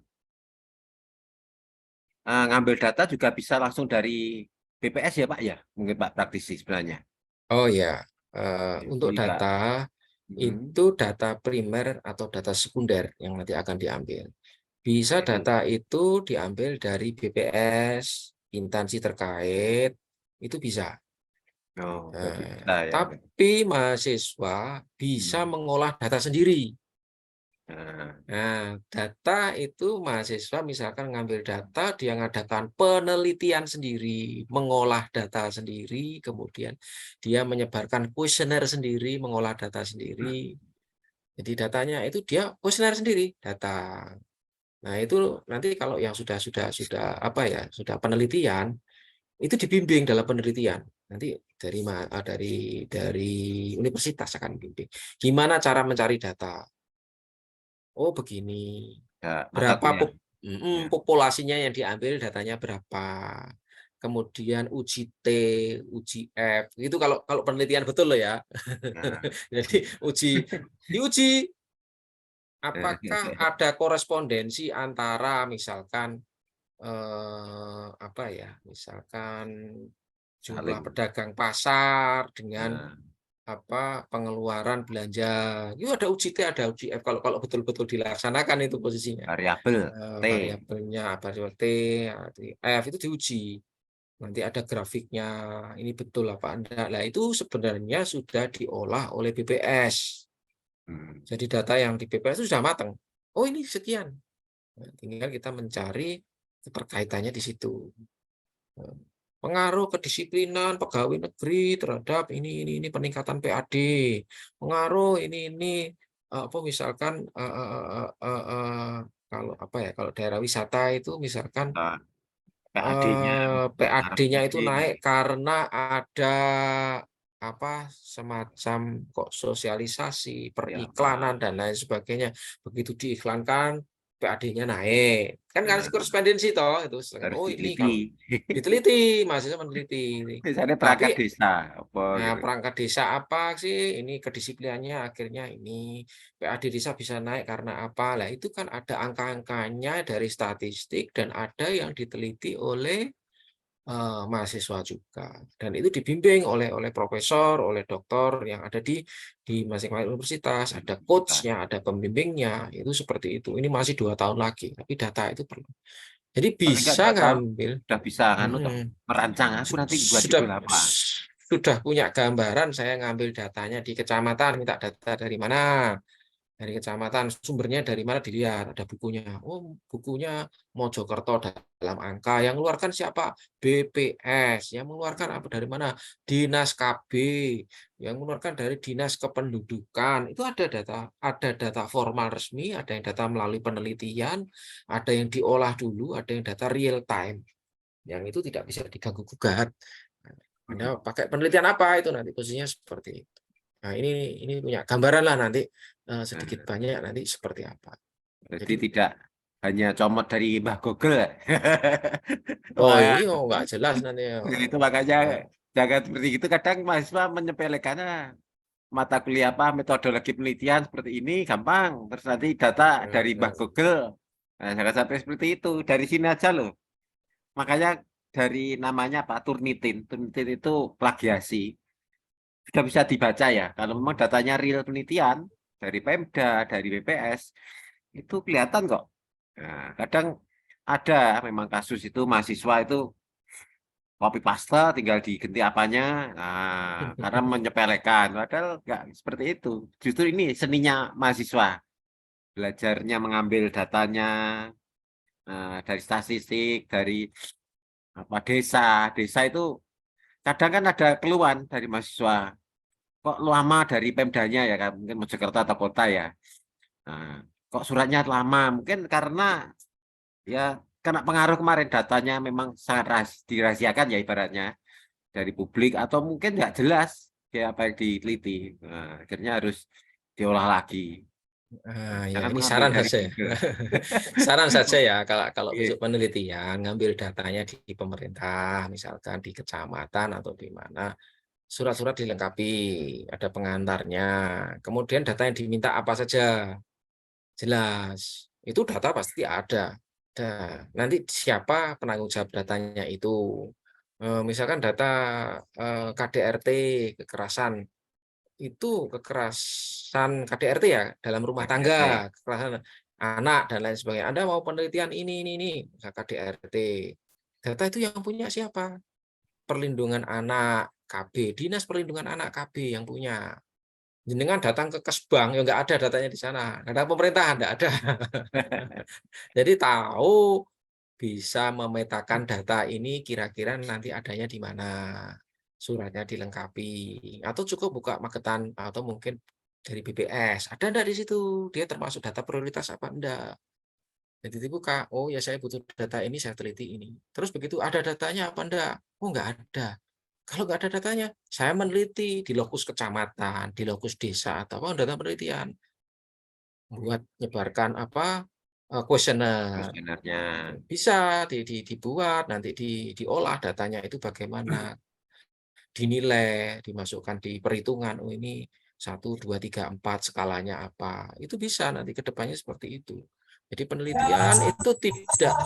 ngambil data juga bisa langsung dari BPS ya Pak ya, mungkin Pak Praktisi sebenarnya. Oh ya, Itu untuk juga. data Hmm, itu data primer atau data sekunder yang nanti akan diambil. Bisa itu. data itu diambil dari BPS, instansi terkait, itu bisa. Oh, jadi Nah, bisa ya. tapi mahasiswa bisa Hmm. mengolah data sendiri. Nah, Nah, data itu mahasiswa misalkan ngambil data, dia ngadakan penelitian sendiri, mengolah data sendiri, kemudian dia menyebarkan kuesioner sendiri, mengolah data sendiri. Jadi datanya itu dia kuesioner sendiri, data. Nah, itu nanti kalau yang sudah apa ya, sudah penelitian, itu dibimbing dalam penelitian. Nanti dari universitas akan bimbing. Gimana cara mencari data? Oh, begini. ya, mata Berapa kuliah. Ya. populasinya yang diambil, datanya berapa. Kemudian uji T, uji F. Itu kalau kalau penelitian betul loh ya. Nah. Jadi diuji apakah ada korespondensi antara misalkan apa ya, misalkan jumlah Saling. pedagang pasar dengan Nah, apa pengeluaran belanja. Itu ada uji T, ada uji F. Kalau kalau betul-betul dilaksanakan itu posisinya. variabel T. Variabelnya variabel T, F itu diuji. Nanti ada grafiknya, ini betul apa enggak. Nah, itu sebenarnya sudah diolah oleh BPS. Hmm. Jadi data yang di BPS itu sudah matang. Oh, ini sekian. Nah, tinggal kita mencari keterkaitannya di situ. Pengaruh kedisiplinan pegawai negeri terhadap ini peningkatan PAD. Pengaruh ini apa misalkan kalau apa ya, kalau daerah wisata itu misalkan Nah, PAD-nya, cara PAD-nya PAD. itu naik karena ada apa semacam kok sosialisasi, Ya, periklanan dan lain sebagainya. Begitu diiklankan PAD-nya naik. Kan ngasih nah, korespondensi toh itu. harus Oh, ini diteliti. kalau diteliti, mahasiswa meneliti. Misalnya Tapi perangkat desa, apa gitu. perangkat desa apa sih? Ini kedisiplinannya akhirnya ini PAD desa bisa naik karena apa? Lah itu kan ada angka-angkanya dari statistik dan ada yang diteliti oleh mahasiswa juga. Dan itu dibimbing oleh profesor, oleh doktor yang ada di masing-masing universitas. Ada Kita. coach-nya, ada pembimbingnya. Itu seperti itu. Ini masih 2 tahun lagi, tapi data itu perlu. Jadi Paling nggak bisa 2 tahun ngambil, udah bisa kan untuk mm, merancang, aku nanti buat sudah judul apa. punya gambaran. Saya ngambil datanya di kecamatan, minta data dari mana, dari kecamatan, sumbernya dari mana, dilihat ada bukunya. Oh, bukunya Mojokerto dalam angka, yang mengeluarkan siapa? BPS. Yang mengeluarkan apa, dari mana? Dinas KB. Yang mengeluarkan dari Dinas Kependudukan. Itu ada data formal resmi, ada yang data melalui penelitian, ada yang diolah dulu, ada yang data real time. Yang itu tidak bisa diganggu gugat. Anda pakai penelitian apa itu, nanti posisinya seperti itu. Nah, ini punya gambaran lah nanti, sedikit Nah, banyak nanti seperti apa. jadi Jadi, tidak hanya comot dari Mbah Google. oh Wah, ini nggak jelas nanti. itu makanya Oh, jangan seperti itu. Kadang mahasiswa menyepelekan mata kuliah apa metodologi penelitian seperti ini gampang. Terus nanti data dari Mbah Google. Nah, jangan sampai seperti itu. Dari sini aja loh. Makanya dari namanya Pak Turnitin. Turnitin itu plagiasi. Sudah bisa dibaca ya. Kalau memang datanya real penelitian dari Pemda, dari BPS, itu kelihatan kok. Nah, kadang ada memang kasus itu mahasiswa itu copy paste tinggal diganti apanya, nah, karena menyepelekan. Padahal nggak seperti itu. Justru ini seninya mahasiswa, belajarnya mengambil datanya dari statistik, dari apa desa itu kadang kan ada keluhan dari mahasiswa. Kok lama dari Pemdanya ya kan, mungkin Mojokerto atau kota ya. Nah, kok suratnya lama? Mungkin karena ya kena pengaruh kemarin datanya memang sangat dirahasiakan ya ibaratnya dari publik atau mungkin nggak jelas kayak apa yang diteliti. Nah, akhirnya harus diolah lagi. ya Jangan ini mengambil saran dari saja ya. Google. Saran saja ya, kalau Iya. besok penelitian ngambil datanya di pemerintah, misalkan di kecamatan atau di mana, surat-surat dilengkapi, ada pengantarnya. Kemudian data yang diminta apa saja, jelas. Itu data pasti ada. Nanti siapa penanggung jawab datanya itu. Misalkan data KDRT, kekerasan, itu kekerasan KDRT ya, dalam rumah KDRT. tangga, kekerasan anak dan lain sebagainya. Anda mau penelitian ini, misal KDRT. Data itu yang punya siapa? Perlindungan Anak KB, Dinas Perlindungan Anak KB yang punya. Jenengan datang ke Kesbang, ya nggak ada datanya di sana. Data pemerintahan nggak ada. Jadi tahu, bisa memetakan data ini kira-kira nanti adanya di mana. Suratnya dilengkapi. Atau cukup buka Magetan atau mungkin dari BPS. Ada enggak di situ? Dia termasuk data prioritas apa enggak? Jadi dibuka, oh ya saya butuh data ini, saya teliti ini. Terus begitu ada datanya apa enggak? Oh enggak ada. Kalau enggak ada datanya, saya meneliti di lokus kecamatan, di lokus desa, atau apa data penelitian. Buat nyebarkan apa, kuesioner. Kuesionernya. Bisa dibuat, nanti diolah datanya itu bagaimana, dinilai, dimasukkan di perhitungan, oh ini 1, 2, 3, 4 skalanya apa. Itu bisa nanti ke depannya seperti itu. Jadi penelitian itu tidak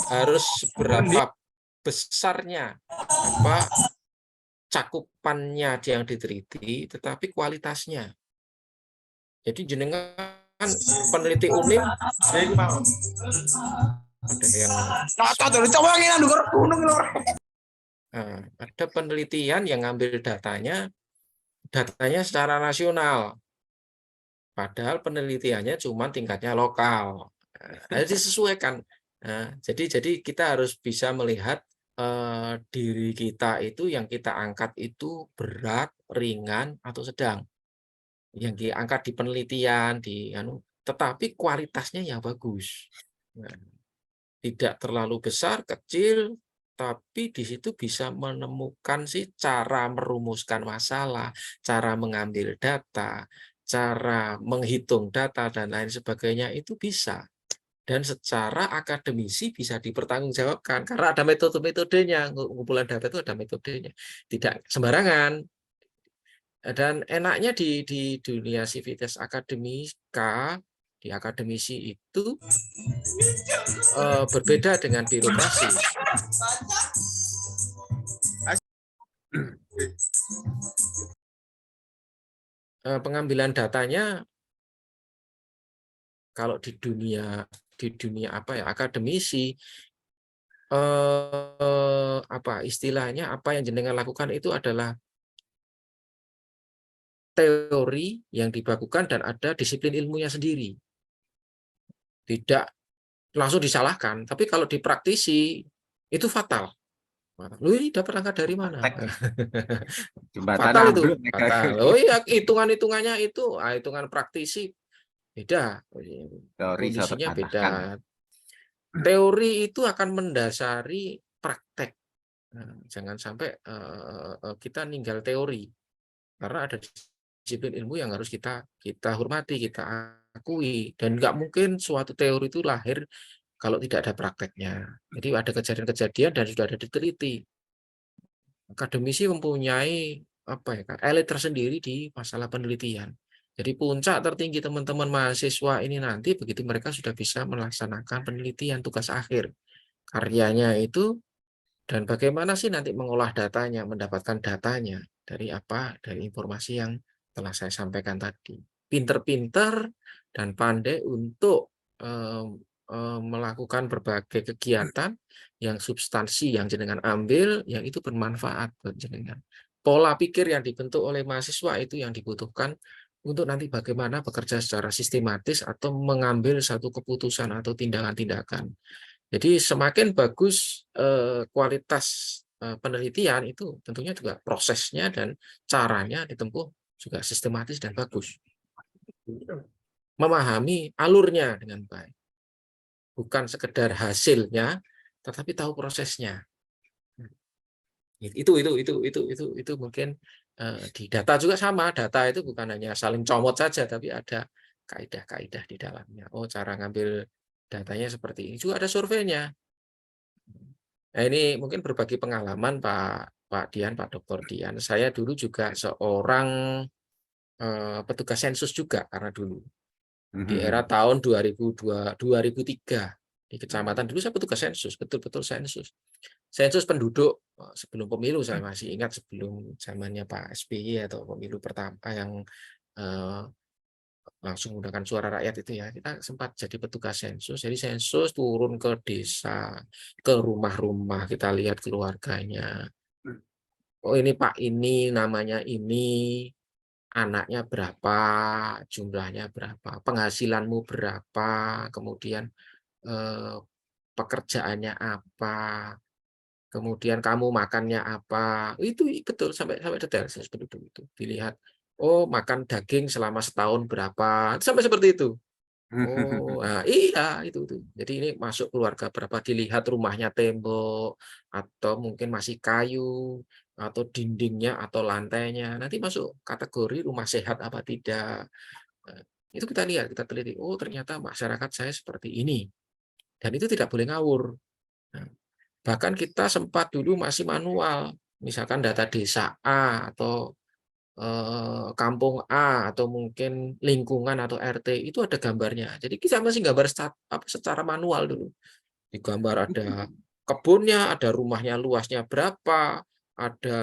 harus seberapa besarnya apa cakupannya yang diteliti, tetapi kualitasnya. Jadi jenengan peneliti UNIM ada yang ada penelitian yang ngambil datanya secara nasional, padahal penelitiannya cuma tingkatnya lokal. Harus disesuaikan. Nah, jadi kita harus bisa melihat diri kita itu yang kita angkat itu berat, ringan, atau sedang. Yang diangkat di penelitian, tetapi kualitasnya yang bagus. Nah, tidak terlalu besar, kecil, tapi di situ bisa menemukan sih cara merumuskan masalah, cara mengambil data, cara menghitung data dan lain sebagainya itu bisa. Dan secara akademisi bisa dipertanggungjawabkan karena ada metode-metodenya. Ngumpulan data itu ada metodenya. Tidak sembarangan. Dan enaknya di dunia sivitas akademika, di akademisi itu berbeda dengan birokrasi. Pengambilan datanya kalau di di dunia akademisi, istilahnya apa yang jenengan lakukan itu adalah teori yang dibakukan dan ada disiplin ilmunya sendiri. Tidak langsung disalahkan, tapi kalau dipraktisi itu fatal. Lu ini dapat angka dari mana? Jembatan Fatal itu, ambruk. fatal. Oh iya, hitungannya itu, hitungan praktisi beda, Teori saya kondisinya terbantahkan. beda. Teori itu akan mendasari praktek. Nah, jangan sampai kita ninggal teori, karena ada disiplin ilmu yang harus kita hormati, kita akui, dan nggak mungkin suatu teori itu lahir kalau tidak ada prakteknya. Jadi ada kejadian-kejadian dan sudah ada diteliti. Akademisi mempunyai elit tersendiri di masalah penelitian. Jadi puncak tertinggi teman-teman mahasiswa ini nanti begitu mereka sudah bisa melaksanakan penelitian tugas akhir. Karyanya itu dan bagaimana sih nanti mengolah datanya, mendapatkan datanya dari Dari informasi yang telah saya sampaikan tadi. Pinter-pinter dan pandai untuk melakukan berbagai kegiatan yang substansi yang jenengan ambil, yang itu bermanfaat buat jenengan. Pola pikir yang dibentuk oleh mahasiswa itu yang dibutuhkan untuk nanti bagaimana bekerja secara sistematis atau mengambil satu keputusan atau tindakan-tindakan. Jadi semakin bagus kualitas penelitian itu tentunya juga prosesnya dan caranya ditempuh juga sistematis dan bagus. Memahami alurnya dengan baik. Bukan sekedar hasilnya, tetapi tahu prosesnya. Itu mungkin di data juga sama. Data itu bukan hanya saling comot saja, tapi ada kaidah-kaidah di dalamnya. Oh, cara ngambil datanya seperti ini. Juga ada surveinya. Nah, ini mungkin berbagi pengalaman Pak Dian, Pak Dr. Dian. Saya dulu juga seorang petugas sensus juga karena dulu di era tahun 2003 di kecamatan dulu saya petugas sensus, betul-betul sensus. Sensus penduduk sebelum pemilu saya masih ingat sebelum zamannya Pak SBY atau pemilu pertama yang langsung menggunakan suara rakyat itu ya, kita sempat jadi petugas sensus. Jadi sensus turun ke desa, ke rumah-rumah, kita lihat keluarganya. Oh ini Pak ini, namanya ini, anaknya berapa, jumlahnya berapa, penghasilanmu berapa, kemudian pekerjaannya apa, kemudian kamu makannya apa. Itu betul sampai detail seperti itu. Dilihat, oh makan daging selama setahun berapa, sampai seperti itu. Oh, nah, iya itu. Jadi ini masuk keluarga berapa, dilihat rumahnya tembok atau mungkin masih kayu atau dindingnya atau lantainya. Nanti masuk kategori rumah sehat apa tidak. Nah, itu kita lihat, kita teliti. Oh, ternyata masyarakat saya seperti ini. Dan itu tidak boleh ngawur. Nah, bahkan kita sempat dulu masih manual. Misalkan data desa A atau kampung A atau mungkin lingkungan atau RT itu ada gambarnya. Jadi kita masih gambar secara manual dulu. Di gambar ada kebunnya, ada rumahnya luasnya berapa, ada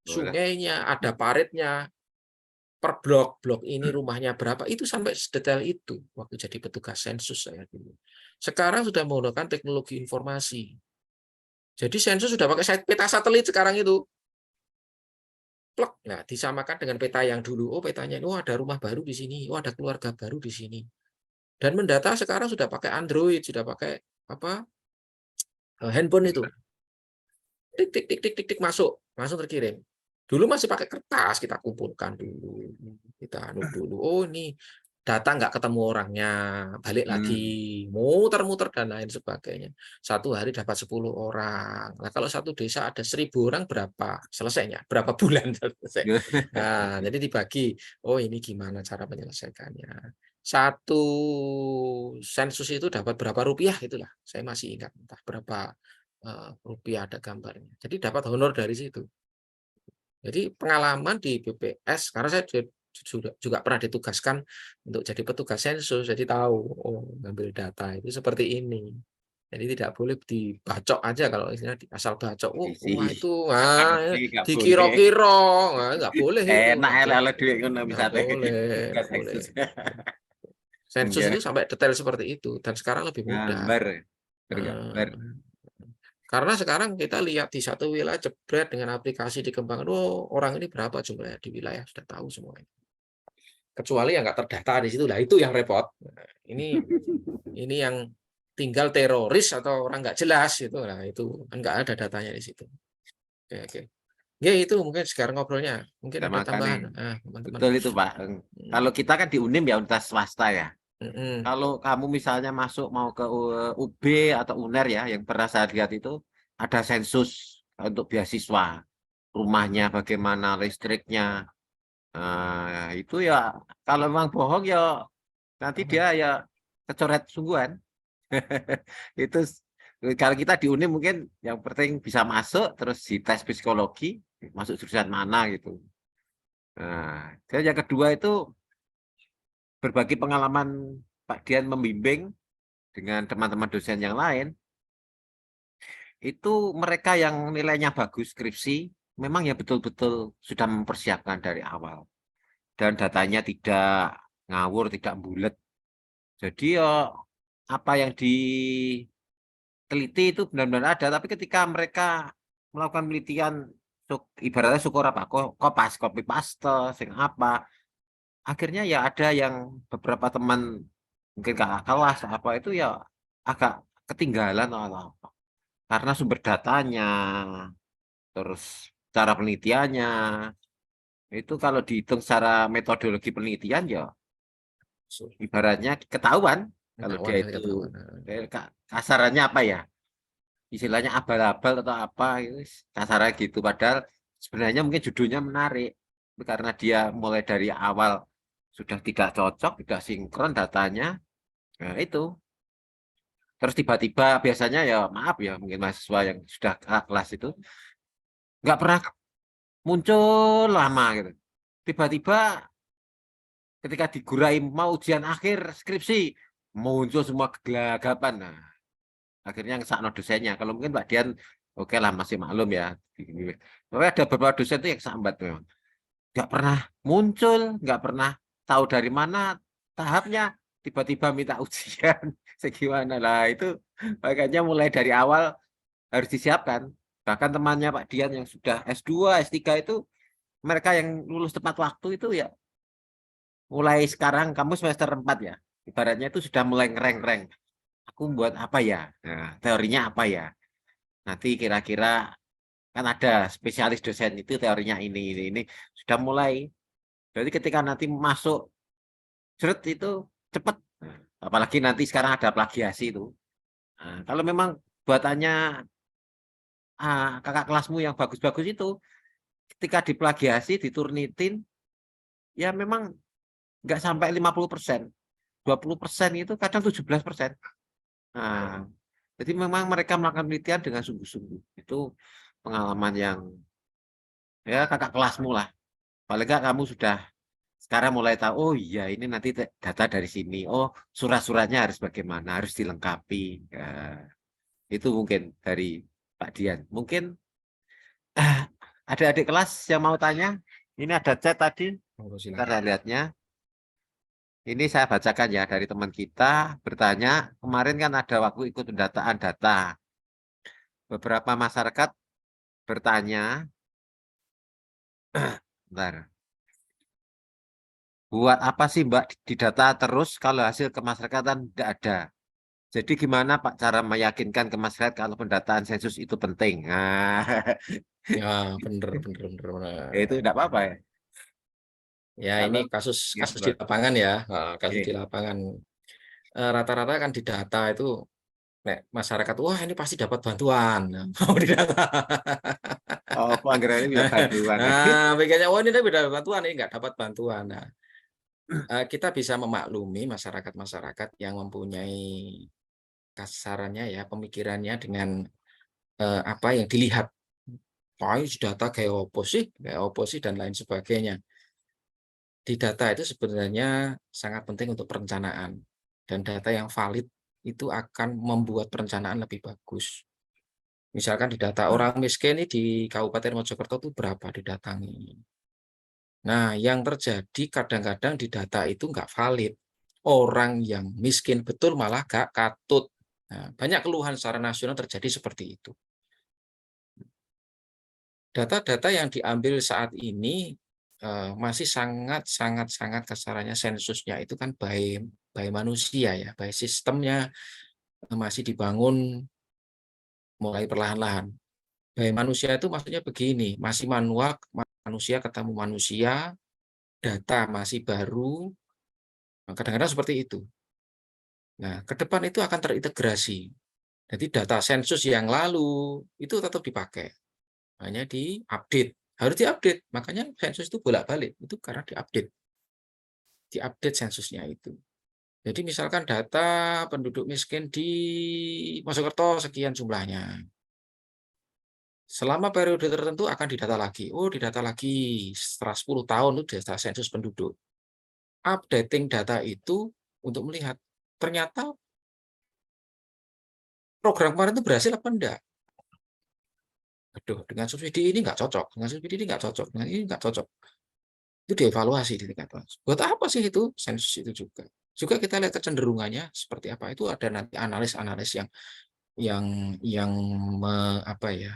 sungainya, ada paritnya, per blok ini rumahnya berapa, itu sampai sedetail itu waktu jadi petugas sensus saya dulu. Sekarang sudah menggunakan teknologi informasi. Jadi sensus sudah pakai peta satelit sekarang itu. Plek. Nah, disamakan dengan peta yang dulu. Oh, petanya, oh ada rumah baru di sini, oh ada keluarga baru di sini. Dan mendata sekarang sudah pakai Android, sudah pakai handphone itu. Tik tik tik tik tik tik masuk, langsung terkirim. Dulu masih pakai kertas, kita kumpulkan dulu, kita anu dulu. Oh, ini data nggak ketemu orangnya, balik lagi, muter-muter dan lain sebagainya. Satu hari dapat 10 orang. Nah, kalau satu desa ada 1000 orang berapa selesainya? Berapa bulan selesai? Nah, jadi dibagi. Oh, ini gimana cara menyelesaikannya? Satu sensus itu dapat berapa rupiah itulah. Saya masih ingat entah berapa rupiah ada gambarnya. Jadi dapat honor dari situ. Jadi pengalaman di BPS karena saya juga pernah ditugaskan untuk jadi petugas sensus, jadi tahu oh ngambil data itu seperti ini. Jadi tidak boleh dibacok aja kalau istilahnya asal bacok. Oh, rumah itu Nggak boleh. dikira-kira, nggak boleh itu, Enak nggak ya boleh, kalau duit ngono nggak misalnya. boleh, Tugas boleh. eksis. Sensus Iya, itu sampai detail seperti itu dan sekarang lebih mudah. gambar, Eh, bergambar. Karena sekarang kita lihat di satu wilayah jebret dengan aplikasi dikembangkan, oh orang ini berapa jumlahnya di wilayah sudah tahu semuanya. Kecuali yang nggak terdata di situ, lah itu yang repot. Nah, ini yang tinggal teroris atau orang nggak jelas itu, lah itu kan nggak ada datanya di situ. Oke, oke. Ya itu mungkin sekarang ngobrolnya. Mungkin Nah, ada makanya tambahan, teman-teman. betul itu Pak. Hmm, Kalau kita kan di Unim ya universitas swasta ya. mm-mm. Kalau kamu misalnya masuk mau ke UB atau UNER ya, yang pernah saya lihat itu ada sensus untuk beasiswa, rumahnya bagaimana, listriknya. Nah, itu ya kalau memang bohong ya nanti dia ya kecoret sungguhan. Itu kalau kita di Unim mungkin yang penting bisa masuk, terus dites psikologi, masuk jurusan mana gitu. Nah, dan yang kedua itu berbagi pengalaman Pak Dian membimbing dengan teman-teman dosen yang lain, itu mereka yang nilainya bagus skripsi, memang ya betul-betul sudah mempersiapkan dari awal. Dan datanya tidak ngawur, tidak bulat. Jadi ya apa yang diteliti itu benar-benar ada, tapi ketika mereka melakukan penelitian, ibaratnya syukur apa, kopas, copy paste, sing apa, akhirnya ya ada yang beberapa teman mungkin kakak kelas apa itu ya agak ketinggalan atau apa. Karena sumber datanya, terus cara penelitiannya, itu kalau dihitung secara metodologi penelitian ya ibaratnya ketahuan kalau Ketahuan dia kali itu ketahuan. kasarannya apa ya, istilahnya abal-abal atau apa itu kasarnya gitu. Padahal sebenarnya mungkin judulnya menarik, tapi karena dia mulai dari awal sudah tidak cocok, tidak sinkron datanya, nah itu. Terus tiba-tiba biasanya ya maaf ya mungkin mahasiswa yang sudah kelas itu nggak pernah muncul lama gitu. Tiba-tiba ketika digurai mau ujian akhir skripsi muncul semua kegelagapan. Nah, akhirnya ngesakno dosennya. Kalau mungkin Pak Dian oke lah masih maklum ya. Tapi ada beberapa dosen itu yang sambat memang. Nggak pernah muncul, nggak pernah tahu dari mana tahapnya, tiba-tiba minta ujian. Segimana lah itu makanya mulai dari awal harus disiapkan. Bahkan temannya Pak Dian yang sudah S2, S3 itu mereka yang lulus tepat waktu itu ya mulai sekarang kamu semester 4 ya. Ibaratnya itu sudah mulai ngereng-reng. Aku buat apa ya? Nah, teorinya apa ya? Nanti kira-kira kan ada spesialis dosen itu teorinya ini sudah mulai. Jadi ketika nanti masuk ceret itu cepet. Nah, apalagi nanti sekarang ada plagiasi itu. Nah, kalau memang buatannya kakak kelasmu yang bagus-bagus itu ketika diplagiasi, diturnitin, ya memang nggak sampai 50%. 20% itu kadang 17%. Nah, jadi memang mereka melakukan penelitian dengan sungguh-sungguh. Itu pengalaman yang ya kakak kelasmu lah. Paling nggak kamu sudah sekarang mulai tahu, oh iya ini nanti data dari sini. Oh surat-suratnya harus bagaimana, harus dilengkapi. Ya, itu mungkin dari Pak Dian. Mungkin ada adik kelas yang mau tanya. Ini ada chat tadi. Monggo Ntar silakan. saya lihatnya. Ini saya bacakan ya dari teman kita bertanya, kemarin kan ada waktu ikut pendataan data. Beberapa masyarakat bertanya, bentar, buat apa sih Mbak di data terus kalau hasil kemasyarakatan tidak ada? Jadi gimana Pak cara meyakinkan ke masyarakat kalau pendataan sensus itu penting? Nah, Ya, bener, bener, bener, ya itu bener. tidak apa-apa ya. Ya, ini Kalau kasus ya, kasus di Bro. lapangan ya, kasus di Oke. lapangan. Rata-rata kan di data itu, nek masyarakat, wah ini pasti dapat bantuan. Nah, mau di data. Oh, pelanggarannya bisa bantuan. Pikirnya, wah ini tapi dapat bantuan, ini nggak dapat bantuan. Nah, kita bisa memaklumi masyarakat-masyarakat yang mempunyai kasarannya ya, pemikirannya dengan apa yang dilihat. Wah, ini data kayak opo sih, dan lain sebagainya. Di data itu sebenarnya sangat penting untuk perencanaan, dan data yang valid itu akan membuat perencanaan lebih bagus. Misalkan di data orang miskin ini di Kabupaten Mojokerto itu berapa didatangi. Nah, yang terjadi kadang-kadang di data itu nggak valid. orang yang miskin betul malah gak katut. Nah, banyak keluhan secara nasional terjadi seperti itu. Data-data yang diambil saat ini masih sangat kasarannya sensusnya itu kan by manusia ya, by sistemnya masih dibangun mulai perlahan-lahan. By manusia itu maksudnya begini, masih manual, manusia ketemu manusia, data masih baru, kadang-kadang seperti itu. Nah, ke depan itu akan terintegrasi. Jadi data sensus yang lalu itu tetap dipakai, hanya diupdate. Harus diupdate, makanya sensus itu bolak-balik, itu karena diupdate sensusnya itu. Jadi misalkan data penduduk miskin di Mojokerto sekian jumlahnya. Selama periode tertentu akan didata lagi. Oh, didata lagi setelah 10 tahun itu data sensus penduduk. Updating data itu untuk melihat ternyata program kemarin itu berhasil apa enggak. Aduh, dengan subsidi ini nggak cocok, dengan subsidi ini nggak cocok, dengan ini nggak cocok. Itu dievaluasi di tingkat langsung. Buat apa sih itu sensus itu juga? Juga kita lihat kecenderungannya seperti apa. Itu ada nanti analis-analis yang apa ya,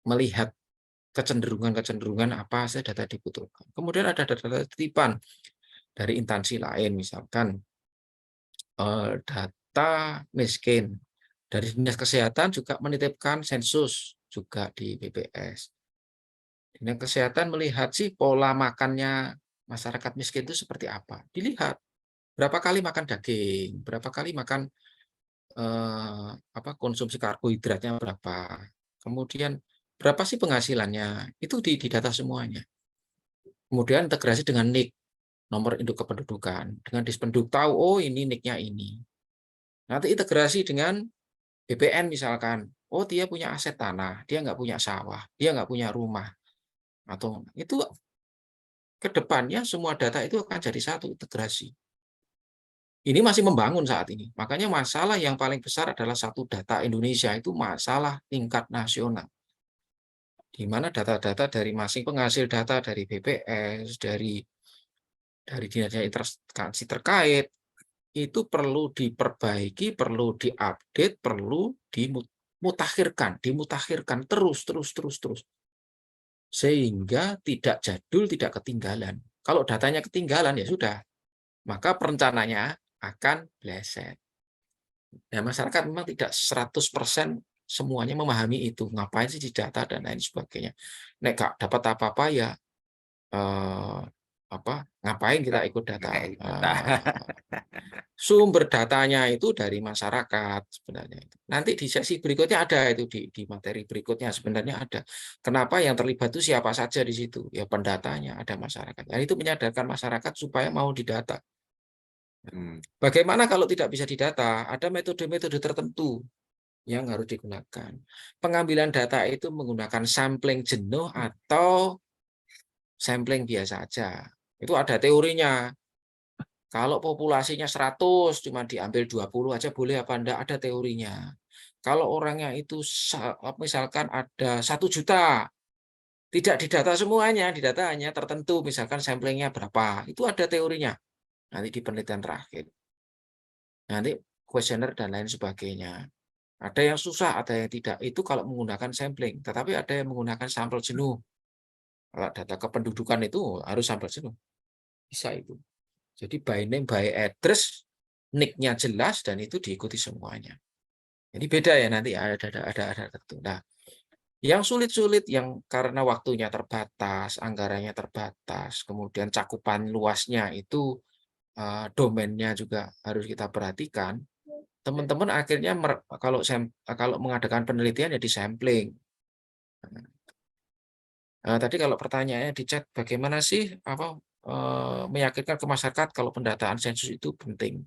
melihat kecenderungan apa saja data dibutuhkan. Kemudian ada data titipan dari instansi lain, misalkan data miskin. Dari Dinas Kesehatan juga menitipkan sensus juga di BPS. Dinas Kesehatan melihat sih pola makannya masyarakat miskin itu seperti apa. Dilihat berapa kali makan daging, berapa kali makan konsumsi karbohidratnya berapa. Kemudian berapa sih penghasilannya? Itu di data semuanya. Kemudian integrasi dengan NIK, nomor induk kependudukan. Dengan Dispenduk tahu, oh ini NIK-nya ini. Nanti integrasi dengan BPN misalkan, oh dia punya aset tanah, dia nggak punya sawah, dia nggak punya rumah. Atau itu ke depannya semua data itu akan jadi satu integrasi. Ini masih membangun saat ini. Makanya masalah yang paling besar adalah satu data Indonesia itu masalah tingkat nasional. Di mana data-data dari masing penghasil data dari BPS, dari dinas instansi terkait, itu perlu diperbaiki, perlu diupdate, perlu dimutakhirkan terus. Sehingga tidak jadul, tidak ketinggalan. Kalau datanya ketinggalan ya sudah, maka perencananya akan bleset. Nah, masyarakat memang tidak 100% semuanya memahami itu. Ngapain sih di data dan lain sebagainya. Nek gak dapat apa-apa ya eh, ngapain kita ikut data. Sumber datanya itu dari masyarakat sebenarnya. Nanti di sesi berikutnya ada itu di materi berikutnya sebenarnya ada. Kenapa yang terlibat itu siapa saja di situ? Ya pendatanya, ada masyarakat. Dan itu menyadarkan masyarakat supaya mau didata. Bagaimana kalau tidak bisa didata? Ada metode-metode tertentu yang harus digunakan. Pengambilan data itu menggunakan sampling jenuh atau sampling biasa aja. Itu ada teorinya. Kalau populasinya 100, cuma diambil 20 aja boleh apa enggak, ada teorinya. Kalau orangnya itu misalkan ada 1 juta, tidak didata semuanya, didata hanya tertentu, misalkan samplingnya berapa, itu ada teorinya. Nanti di penelitian terakhir. Nanti kuesioner dan lain sebagainya. Ada yang susah, ada yang tidak. Itu kalau menggunakan sampling. Tetapi ada yang menggunakan sampel jenuh. Kalau data kependudukan itu harus sampel jenuh. Bisa itu. Jadi by name, by address, nick-nya jelas, dan itu diikuti semuanya. Jadi beda ya nanti ada tertentu. Nah, yang sulit-sulit yang karena waktunya terbatas, anggarannya terbatas, kemudian cakupan luasnya itu domainnya juga harus kita perhatikan. Teman-teman akhirnya kalau mengadakan penelitian ya di sampling. Nah, tadi kalau pertanyaannya di chat bagaimana sih meyakinkan ke masyarakat kalau pendataan sensus itu penting.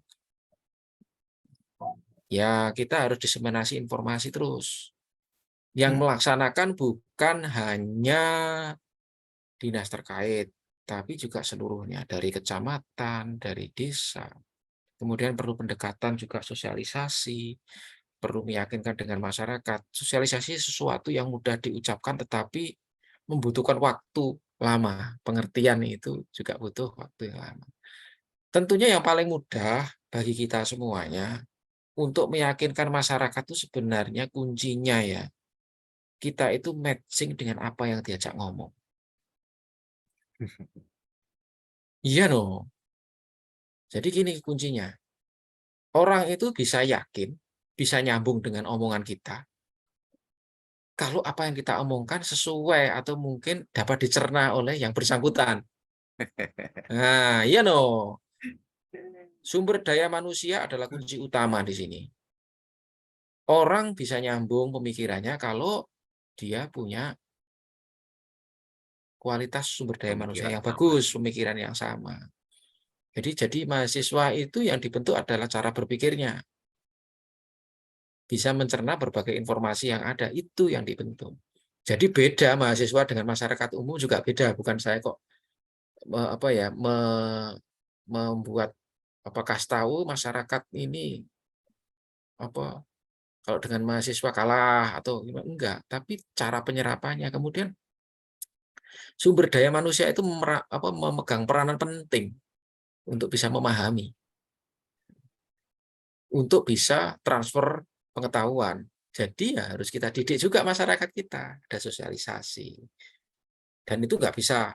Ya, kita harus diseminasi informasi terus. Yang melaksanakan bukan hanya dinas terkait, tapi juga seluruhnya dari kecamatan, dari desa. Kemudian perlu pendekatan juga sosialisasi, perlu meyakinkan dengan masyarakat. Sosialisasi sesuatu yang mudah diucapkan tetapi membutuhkan waktu lama. Pengertian itu juga butuh waktu yang lama. Tentunya yang paling mudah bagi kita semuanya untuk meyakinkan masyarakat itu sebenarnya kuncinya ya, kita itu matching dengan apa yang diajak ngomong. Iya no. Jadi gini kuncinya, orang itu bisa yakin, bisa nyambung dengan omongan kita, kalau apa yang kita omongkan sesuai atau mungkin dapat dicerna oleh yang bersangkutan. Nah, iya no. Sumber daya manusia adalah kunci utama di sini. Orang bisa nyambung pemikirannya kalau dia punya kualitas sumber daya manusia Pemikiran yang sama. bagus, pemikiran yang sama. Jadi mahasiswa itu yang dibentuk adalah cara berpikirnya. Bisa mencerna berbagai informasi yang ada, itu yang dibentuk. Jadi beda mahasiswa dengan masyarakat umum juga beda, bukan saya kok apa ya membuat apakah tahu masyarakat ini apa kalau dengan mahasiswa kalah atau gimana enggak, tapi cara penyerapannya. Kemudian sumber daya manusia itu memegang peranan penting untuk bisa memahami, untuk bisa transfer pengetahuan. Jadi ya harus kita didik juga masyarakat kita, ada sosialisasi. Dan itu nggak bisa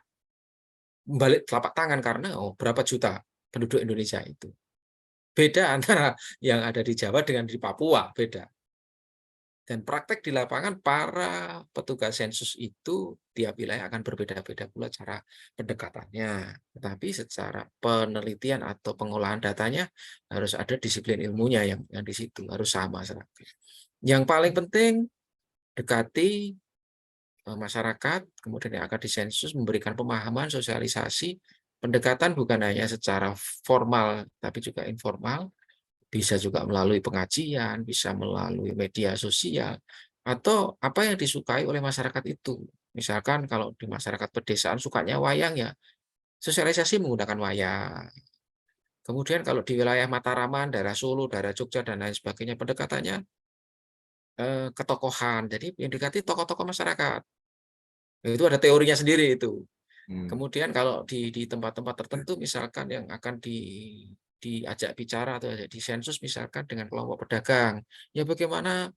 balik telapak tangan karena berapa juta penduduk Indonesia itu. Beda antara yang ada di Jawa dengan di Papua, beda. Dan praktek di lapangan para petugas sensus itu tiap wilayah akan berbeda-beda pula cara pendekatannya. Tetapi secara penelitian atau pengolahan datanya harus ada disiplin ilmunya yang di situ harus sama. Yang paling penting dekati masyarakat, kemudian yang akan disensus memberikan pemahaman, sosialisasi, pendekatan bukan hanya secara formal tapi juga informal, bisa juga melalui pengajian, bisa melalui media sosial, atau apa yang disukai oleh masyarakat itu. Misalkan kalau di masyarakat pedesaan sukanya wayang ya, sosialisasi menggunakan wayang. Kemudian kalau di wilayah Mataraman, daerah Solo, daerah Jogja, dan lain sebagainya, pendekatannya ketokohan. Jadi yang dikati tokoh-tokoh masyarakat. Itu ada teorinya sendiri itu. Hmm. Kemudian kalau di tempat-tempat tertentu misalkan yang akan diajak bicara atau disensus misalkan dengan kelompok pedagang, ya bagaimana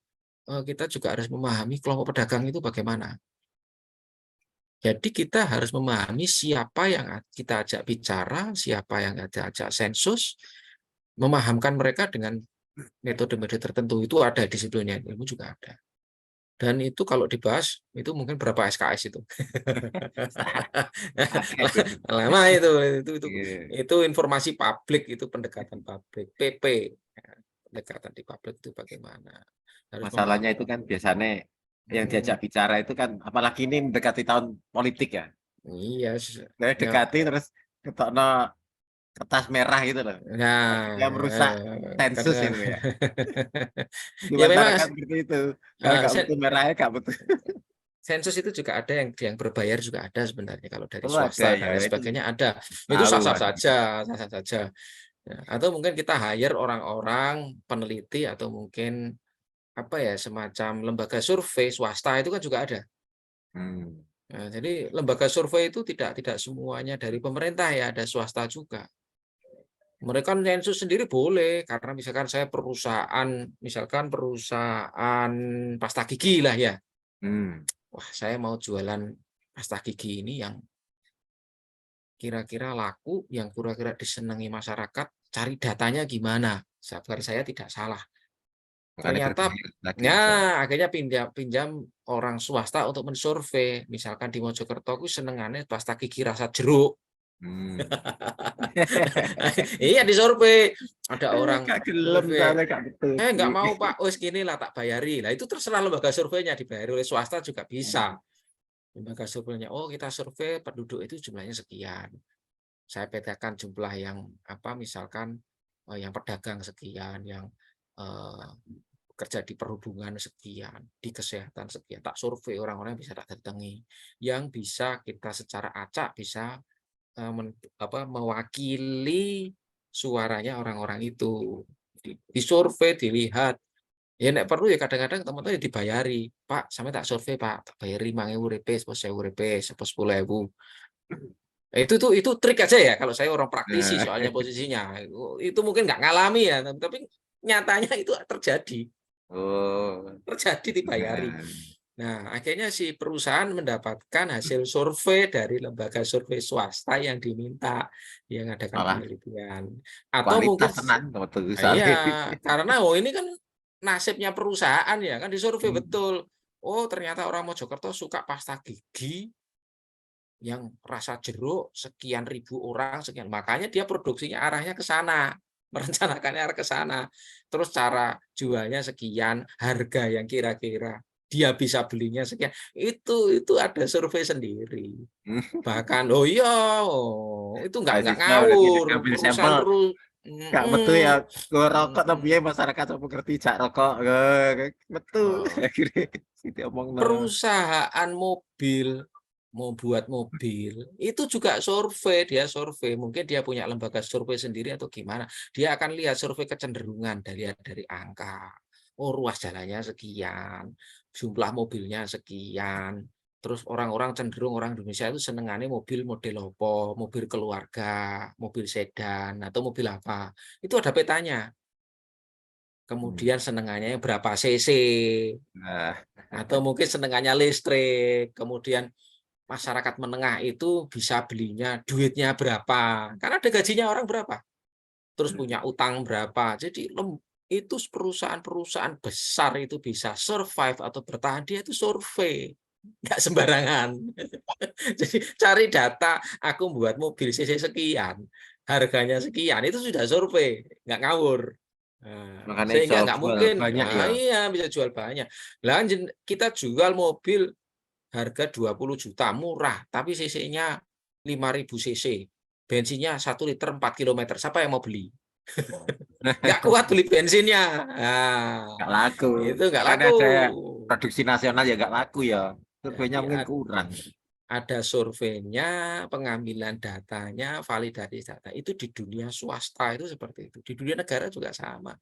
kita juga harus memahami kelompok pedagang itu bagaimana. Jadi kita harus memahami siapa yang kita ajak bicara, siapa yang kita ajak sensus, memahamkan mereka dengan metode-metode tertentu. Itu ada disiplinnya, ilmu juga ada. Dan itu kalau dibahas, itu mungkin berapa SKS itu. Paket itu. Lama Iya. itu informasi publik, itu pendekatan publik. PP, pendekatan di publik itu bagaimana? Harus Masalahnya itu memahamkan. kan biasanya yang diajak bicara itu kan apalagi ini mendekati tahun politik ya. Iya, Saya ya. dekati terus ketokno kertas merah gitu loh. Dia Nah, merusak sensus karena itu ya. Di ya memang masyarakat seperti itu. Kalau nggak butuh merahnya nggak butuh. sensus itu juga ada yang berbayar juga ada sebenarnya kalau dari Oh ada swasta ya dan lain itu sebagainya ada. Itu tahu sah-sah ada. saja, sah-sah saja. Ya, atau mungkin kita hire orang-orang peneliti atau mungkin apa ya semacam lembaga survei swasta itu kan juga ada. Hmm. Nah, jadi lembaga survei itu tidak semuanya dari pemerintah ya, ada swasta juga. Mereka sensus sendiri boleh karena misalkan perusahaan pasta gigi lah ya. Hmm. Wah, saya mau jualan pasta gigi ini yang kira-kira laku, yang kira-kira disenangi masyarakat, cari datanya gimana? Sabar saya tidak salah. Makanya Ternyata berbayar lagi itu. ya akhirnya pinjam orang swasta untuk mensurvei. Misalkan di Mojokerto aku senengannya pasta gigi rasa jeruk. Hmm. Iya disurvei. Ada orang Gak gelem survei, soalnya gak betul "Eh, nggak sih. mau Pak, wes gini lah tak bayari." Nah itu terserah lembaga surveinya, dibayari oleh swasta juga bisa. Lembaga surveinya, oh kita survei penduduk itu jumlahnya sekian. Saya petakan jumlah yang apa misalkan yang pedagang sekian, yang eh, kerja di perhubungan sekian, di kesehatan sekian. Tak survei orang-orang yang bisa tak datangi, yang bisa kita secara acak bisa mewakili suaranya orang-orang itu. Disurvei, dilihat. Ya nek perlu ya kadang-kadang teman-teman ya dibayari. Pak, sampai tak survei Pak, tak bayari 5.000 rupiah, 10.000 rupiah, 10.000. Itu trik aja ya kalau saya orang praktisi Nah, soalnya posisinya. Itu mungkin nggak ngalami ya, tapi nyatanya itu oh, terjadi dibayari. nah, Nah, akhirnya si perusahaan mendapatkan hasil survei dari lembaga survei swasta yang diminta yang adakan malah penelitian. Atau kualitas mungkin tenan waktu iya, misalnya. karena ini kan nasibnya perusahaan ya kan disurvei Hmm. betul. Oh, ternyata orang Mojokerto suka pasta gigi yang rasa jeruk sekian ribu orang sekian. Makanya dia produksinya arahnya ke sana, merencanakannya arah ke sana. Terus cara jualnya sekian, harga yang kira-kira dia bisa belinya sekian. Itu ada survei sendiri. Bahkan oh iya, oh, itu nggak Mahasiswa berarti ngawur, ngambil perusahaan sampel gak betul ya, mhm, gue rokok tapi ya mhm. masyarakat apa ngerti cak rokok betul Oh. akhirnya itu omong no. Perusahaan mobil, mau buat mobil, itu juga survei, dia survei. Mungkin dia punya lembaga survei sendiri atau gimana. Dia akan lihat survei kecenderungan dari angka. Oh, ruas jalannya sekian, jumlah mobilnya sekian. Terus orang-orang cenderung orang Indonesia itu senengannya mobil model apa, mobil keluarga, mobil sedan, atau mobil apa. Itu ada petanya. Hmm. Kemudian senengannya berapa cc, Nah, atau mungkin senengannya listrik, kemudian masyarakat menengah itu bisa belinya duitnya berapa, karena ada gajinya orang berapa, terus punya utang berapa. Jadi itu perusahaan-perusahaan besar itu bisa survive atau bertahan, dia itu survei, nggak sembarangan. Jadi cari data, aku buat mobil cc sekian, harganya sekian, itu sudah survei, nggak ngawur. Nah, makanya iso sehingga nggak jual mungkin, banyak ya. nah iya bisa jual banyak. Lah kita jual mobil harga 20 juta, murah, tapi cc-nya 5.000 cc. Bensinnya 1 liter 4 kilometer. Siapa yang mau beli? Nggak kuat beli bensinnya. Nah, Nggak laku itu nggak makanya laku. saya produksi nasional ya nggak laku ya, surveinya Jadi mungkin kurang. ada surveinya, pengambilan datanya, validasi data. Itu di dunia swasta itu seperti itu. Di dunia negara juga sama.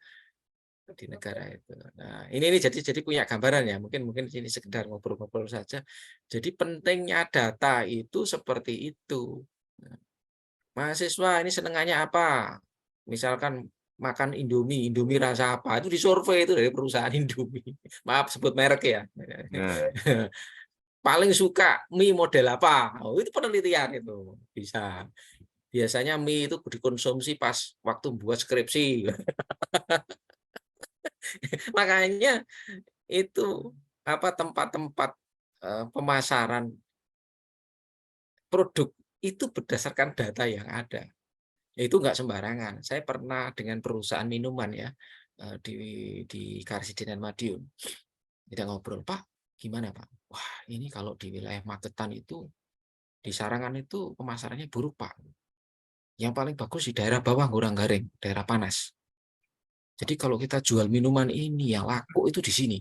Di negara itu. Nah, ini jadi punya gambaran ya. Mungkin mungkin ini sekedar ngobrol-ngobrol saja. Jadi pentingnya data itu seperti itu. Nah, mahasiswa ini senengannya apa? Misalkan makan Indomie, Indomie rasa apa? Itu disurvei itu dari perusahaan Indomie. Maaf sebut merek ya. Nah, Paling suka mie model apa? Oh, itu penelitian itu. Bisa. Biasanya mie itu dikonsumsi pas waktu buat skripsi. Makanya itu apa tempat-tempat pemasaran produk itu berdasarkan data yang ada. Itu nggak sembarangan. Saya pernah dengan perusahaan minuman ya di Karsidenan Madiun. Kita ngobrol, Pak, gimana Pak? Wah, ini kalau di wilayah Magetan itu di Sarangan itu pemasarannya buruk Pak. Yang paling bagus di daerah bawah Ngurang-Garing, daerah panas. Jadi kalau kita jual minuman ini yang laku itu di sini.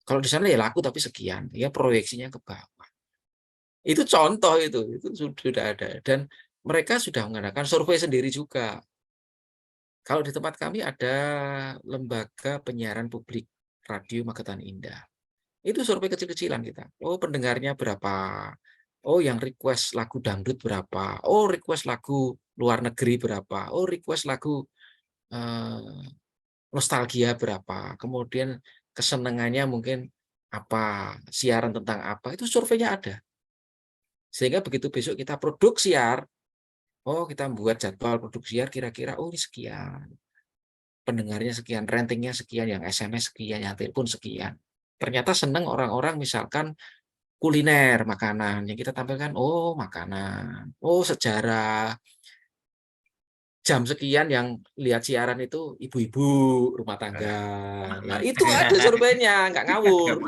Kalau di sana ya laku tapi sekian, ya proyeksinya ke bawah. Itu contoh itu sudah ada dan mereka sudah mengadakan survei sendiri juga. Kalau di tempat kami ada lembaga penyiaran publik Radio Magetan Indah. Itu survei kecil-kecilan kita. Oh, pendengarnya berapa? Oh, yang request lagu dangdut berapa? Oh, request lagu luar negeri berapa? Oh, request lagu eh, nostalgia berapa? Kemudian kesenangannya mungkin apa? Siaran tentang apa? Itu surveinya ada. Sehingga begitu besok kita produksi siar, oh kita buat jadwal produksi siar kira-kira oh ini sekian, pendengarnya sekian, ratingnya sekian, yang SMS sekian, yang telepon sekian. Ternyata senang orang-orang misalkan kuliner, makanan yang kita tampilkan, oh makanan, oh sejarah, jam sekian yang lihat siaran itu ibu-ibu rumah tangga. Nah, itu ada surveinya, nggak ngawur.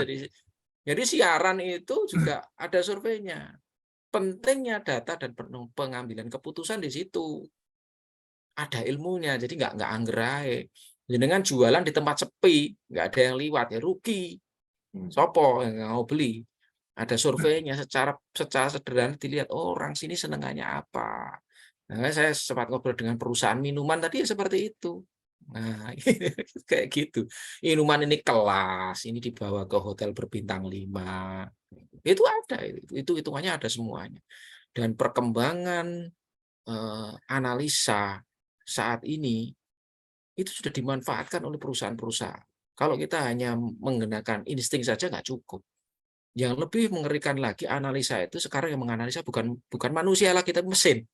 Jadi siaran itu juga ada surveinya. Pentingnya data dan pengambilan keputusan di situ. Ada ilmunya, jadi nggak angger ae. Jenengan jualan di tempat sepi, nggak ada yang liwat, ya rugi. Sopo yang mau beli? Ada surveinya secara sederhana dilihat, oh, orang sini senengannya apa. Nah, saya sempat ngobrol dengan perusahaan minuman tadi ya seperti itu. Nah, kayak gitu. Minuman ini kelas, ini dibawa ke hotel berbintang 5. Itu ada, itu hitungannya ada semuanya. Dan perkembangan analisa saat ini itu sudah dimanfaatkan oleh perusahaan-perusahaan. Kalau kita hanya menggunakan insting saja nggak cukup. Yang lebih mengerikan lagi, analisa itu sekarang yang menganalisa bukan manusia lagi, tapi mesin.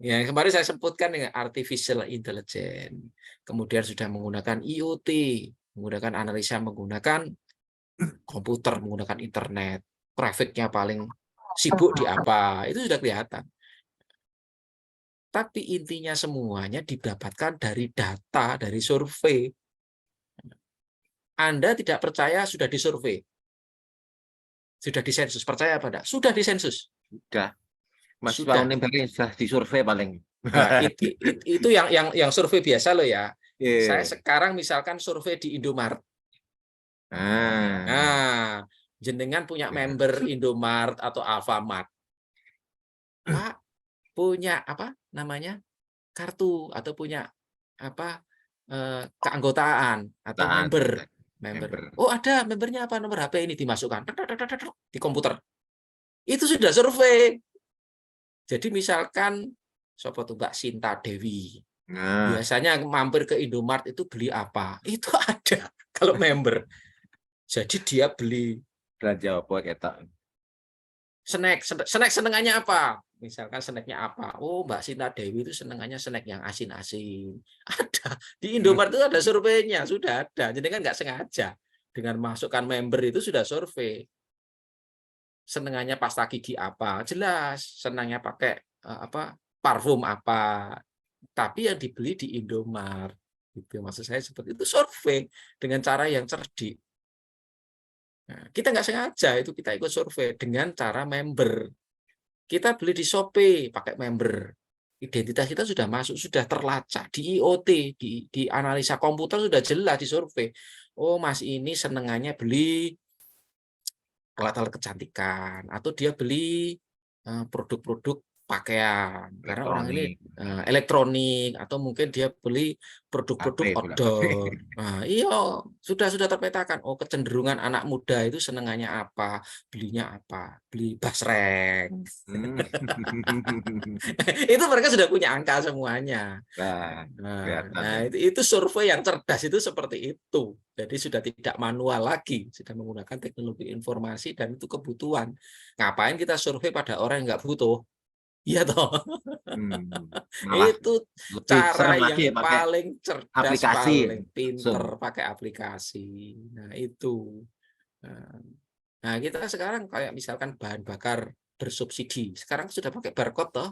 Ya, kemarin saya sebutkan dengan artificial intelligence. Kemudian sudah menggunakan IoT, menggunakan analisa menggunakan komputer, menggunakan internet. Trafficnya paling sibuk di apa, itu sudah kelihatan. Tapi intinya semuanya didapatkan dari data, dari survei. Anda tidak percaya sudah disurvei. Sudah disensus. Percaya apa enggak? Sudah disensus. Sudah. Mahasiswa Sudah. Unip ini sudah disurvei paling. Nah, itu yang survei biasa loh ya. Saya Iya. sekarang misalkan survei di Indomaret. Ah, Nah, jenengan punya ya. member Indomaret atau Alfamart. Pak, punya apa namanya? Kartu atau punya apa keanggotaan atau Tahan. member. Member. Oh, ada membernya apa? Nomor HP ini dimasukkan di komputer. Itu sudah survei. Jadi misalkan sopo tuh Mbak Sinta Dewi. Nah, Biasanya mampir ke Indomaret itu beli apa? Itu ada kalau member. Jadi dia beli belanja apa kita? snack senengannya apa? Misalkan snacknya apa? Oh, Mbak Sinta Dewi itu senengannya snack yang asin-asin. Ada di Indomaret itu ada surveinya, sudah ada. Jadi kan nggak sengaja dengan masukkan member itu sudah survei. Senengannya pasta gigi apa? Jelas. Senangnya pakai apa? Parfum apa? Tapi yang dibeli di Indomaret. Gitu. Maksud saya seperti itu survei dengan cara yang cerdik. Nah, kita nggak sengaja itu kita ikut survei dengan cara member. Kita beli di Shopee pakai member. Identitas kita sudah masuk, sudah terlacak di IoT, di analisa komputer sudah jelas di survei. Oh, Mas ini senengannya beli alat-alat kecantikan atau dia beli produk-produk pakaian karena orang ini Elektronik, elektronik atau mungkin dia beli HP produk-produk pula. outdoor. Nah, iya, sudah terpetakan. Oh, kecenderungan anak muda itu senengannya apa, belinya apa, beli basreng. Hmm. Itu mereka sudah punya angka semuanya. Nah, kelihatan Nah, ya. itu survei yang cerdas itu seperti itu. Jadi sudah tidak manual lagi, sudah menggunakan teknologi informasi dan itu kebutuhan. Ngapain kita survei pada orang yang nggak butuh? Iya toh. Malah Itu lebih cara serem lagi yang ya pakai paling cerdas, aplikasi paling langsung. pinter pakai aplikasi. Nah, itu. Nah, nah, kita sekarang kayak misalkan bahan bakar bersubsidi. Sekarang sudah pakai barcode toh.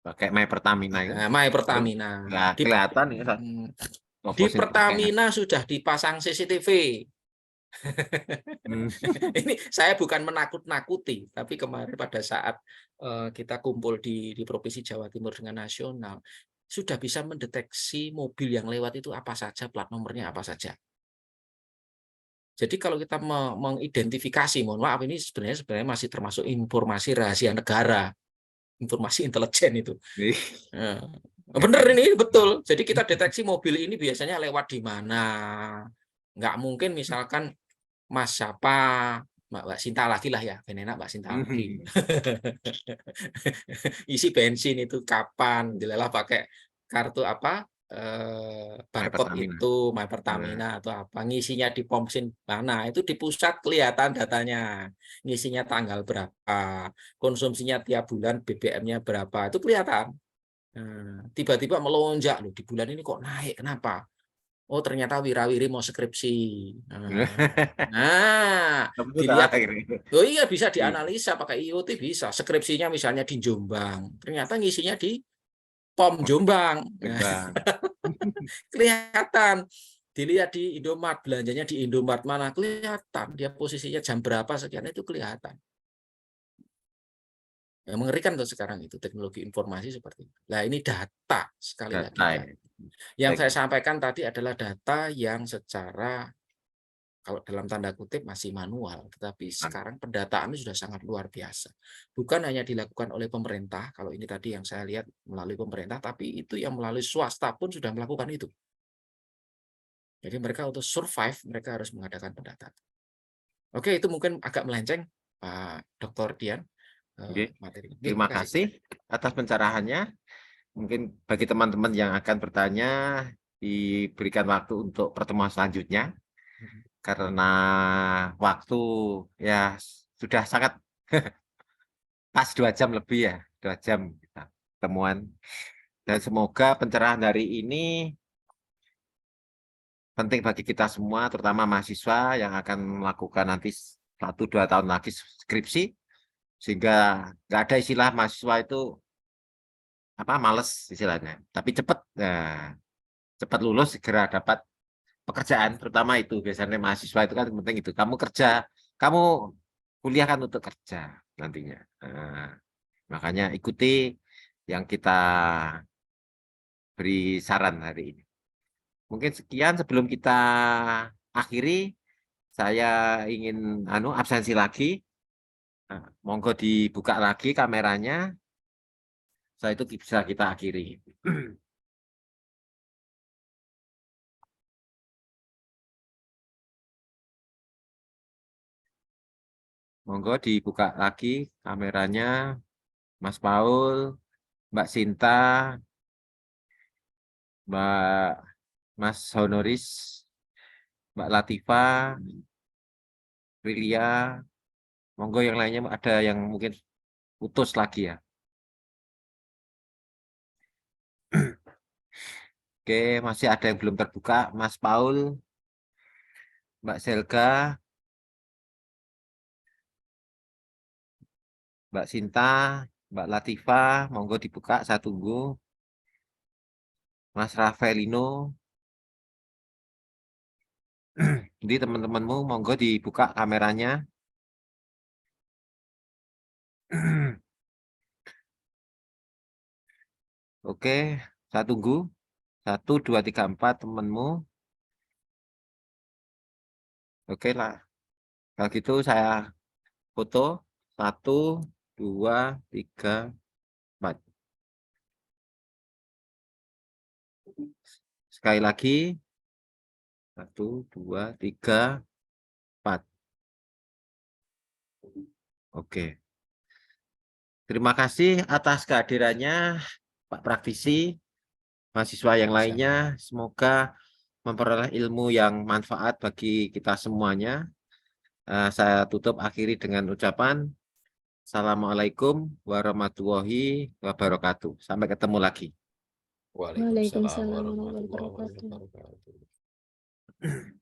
Pakai My Pertamina itu. Nah, My Pertamina. Nggak Di, kelihatan ya di opposite pakai. Pertamina sudah dipasang CCTV. Hmm. Ini saya bukan menakut-nakuti, tapi kemarin pada saat kita kumpul di Provinsi Jawa Timur dengan nasional, sudah bisa mendeteksi mobil yang lewat itu apa saja, plat nomornya apa saja. Jadi kalau kita mengidentifikasi, mohon maaf ini sebenarnya masih termasuk informasi rahasia negara, informasi intelijen itu. Nah, bener ini betul. Jadi kita deteksi mobil ini biasanya lewat di mana. Nggak mungkin misalkan Mas siapa, Mbak Sinta lagi lah ya, ben enak Mbak Sinta lagi. Isi bensin itu kapan, dilelah pakai kartu apa, My barcode Pertamina. itu, My Nah, Pertamina atau apa, ngisinya di pom bensin mana, itu di pusat kelihatan datanya, ngisinya tanggal berapa, konsumsinya tiap bulan BBM-nya berapa, itu kelihatan. Nah, tiba-tiba melonjak loh, di bulan ini kok naik, kenapa? Oh, ternyata wirawiri mau skripsi. Nah, Kamu dilihat, terakhir. oh iya bisa dianalisa pakai IoT bisa. Skripsinya misalnya di Jombang, ternyata ngisinya di POM Jombang. Nah, Bang. kelihatan. Dilihat di Indomaret, belanjanya di Indomaret mana kelihatan. Dia posisinya jam berapa sekian itu kelihatan. Ya, mengerikan tuh sekarang itu teknologi informasi seperti itu. Nah, ini data sekali lagi Data Pak. ini. Yang Baik. saya sampaikan tadi adalah data yang secara kalau dalam tanda kutip masih manual, tetapi sekarang pendataan sudah sangat luar biasa. Bukan hanya dilakukan oleh pemerintah, kalau ini tadi yang saya lihat melalui pemerintah, tapi itu yang melalui swasta pun sudah melakukan itu. Jadi mereka untuk survive, mereka harus mengadakan pendataan. Oke, itu mungkin agak melenceng, Pak Dr. Dian. Oke. materi. Oke, Terima makasih. kasih atas pencerahannya. Mungkin bagi teman-teman yang akan bertanya, diberikan waktu untuk pertemuan selanjutnya. Mhm. Karena waktu ya sudah sangat pas 2 jam lebih ya, 2 jam kita temuan. Dan semoga pencerahan hari ini penting bagi kita semua, terutama mahasiswa yang akan melakukan nanti 1-2 tahun lagi skripsi, sehingga nggak ada istilah mahasiswa itu apa males istilahnya, tapi cepat, nah, cepat lulus segera dapat pekerjaan, terutama itu biasanya mahasiswa itu kan penting itu. Kamu kerja, kamu kuliah kan untuk kerja nantinya. Nah, makanya ikuti yang kita beri saran hari ini. Mungkin sekian sebelum kita akhiri, saya ingin absensi lagi. Nah, monggo dibuka lagi kameranya. Setelah itu bisa kita akhiri. Monggo dibuka lagi kameranya, Mas Paul, Mbak Sinta, Mbak Mas Honoris, Mbak Latifa, Prilia, monggo yang lainnya ada yang mungkin putus lagi ya. Oke, masih ada yang belum terbuka, Mas Paul, Mbak Selga, Mbak Sinta, Mbak Latifa, monggo dibuka, saya tunggu. Mas Rafaelino, jadi teman-temanmu monggo dibuka kameranya. Oke, saya tunggu. 1, 2, 3, 4 temanmu. Oke lah. Kalau gitu saya foto. 1, 2, 3, 4. Sekali lagi. 1, 2, 3, 4. Oke. Terima kasih atas kehadirannya Pak Praktisi, mahasiswa yang lainnya. Semoga memperoleh ilmu yang manfaat bagi kita semuanya. Saya tutup akhiri dengan ucapan Assalamualaikum warahmatullahi wabarakatuh. Sampai ketemu lagi. Waalaikumsalam Waalaikumsalam warahmatullahi warahmatullahi wabarakatuh. wabarakatuh.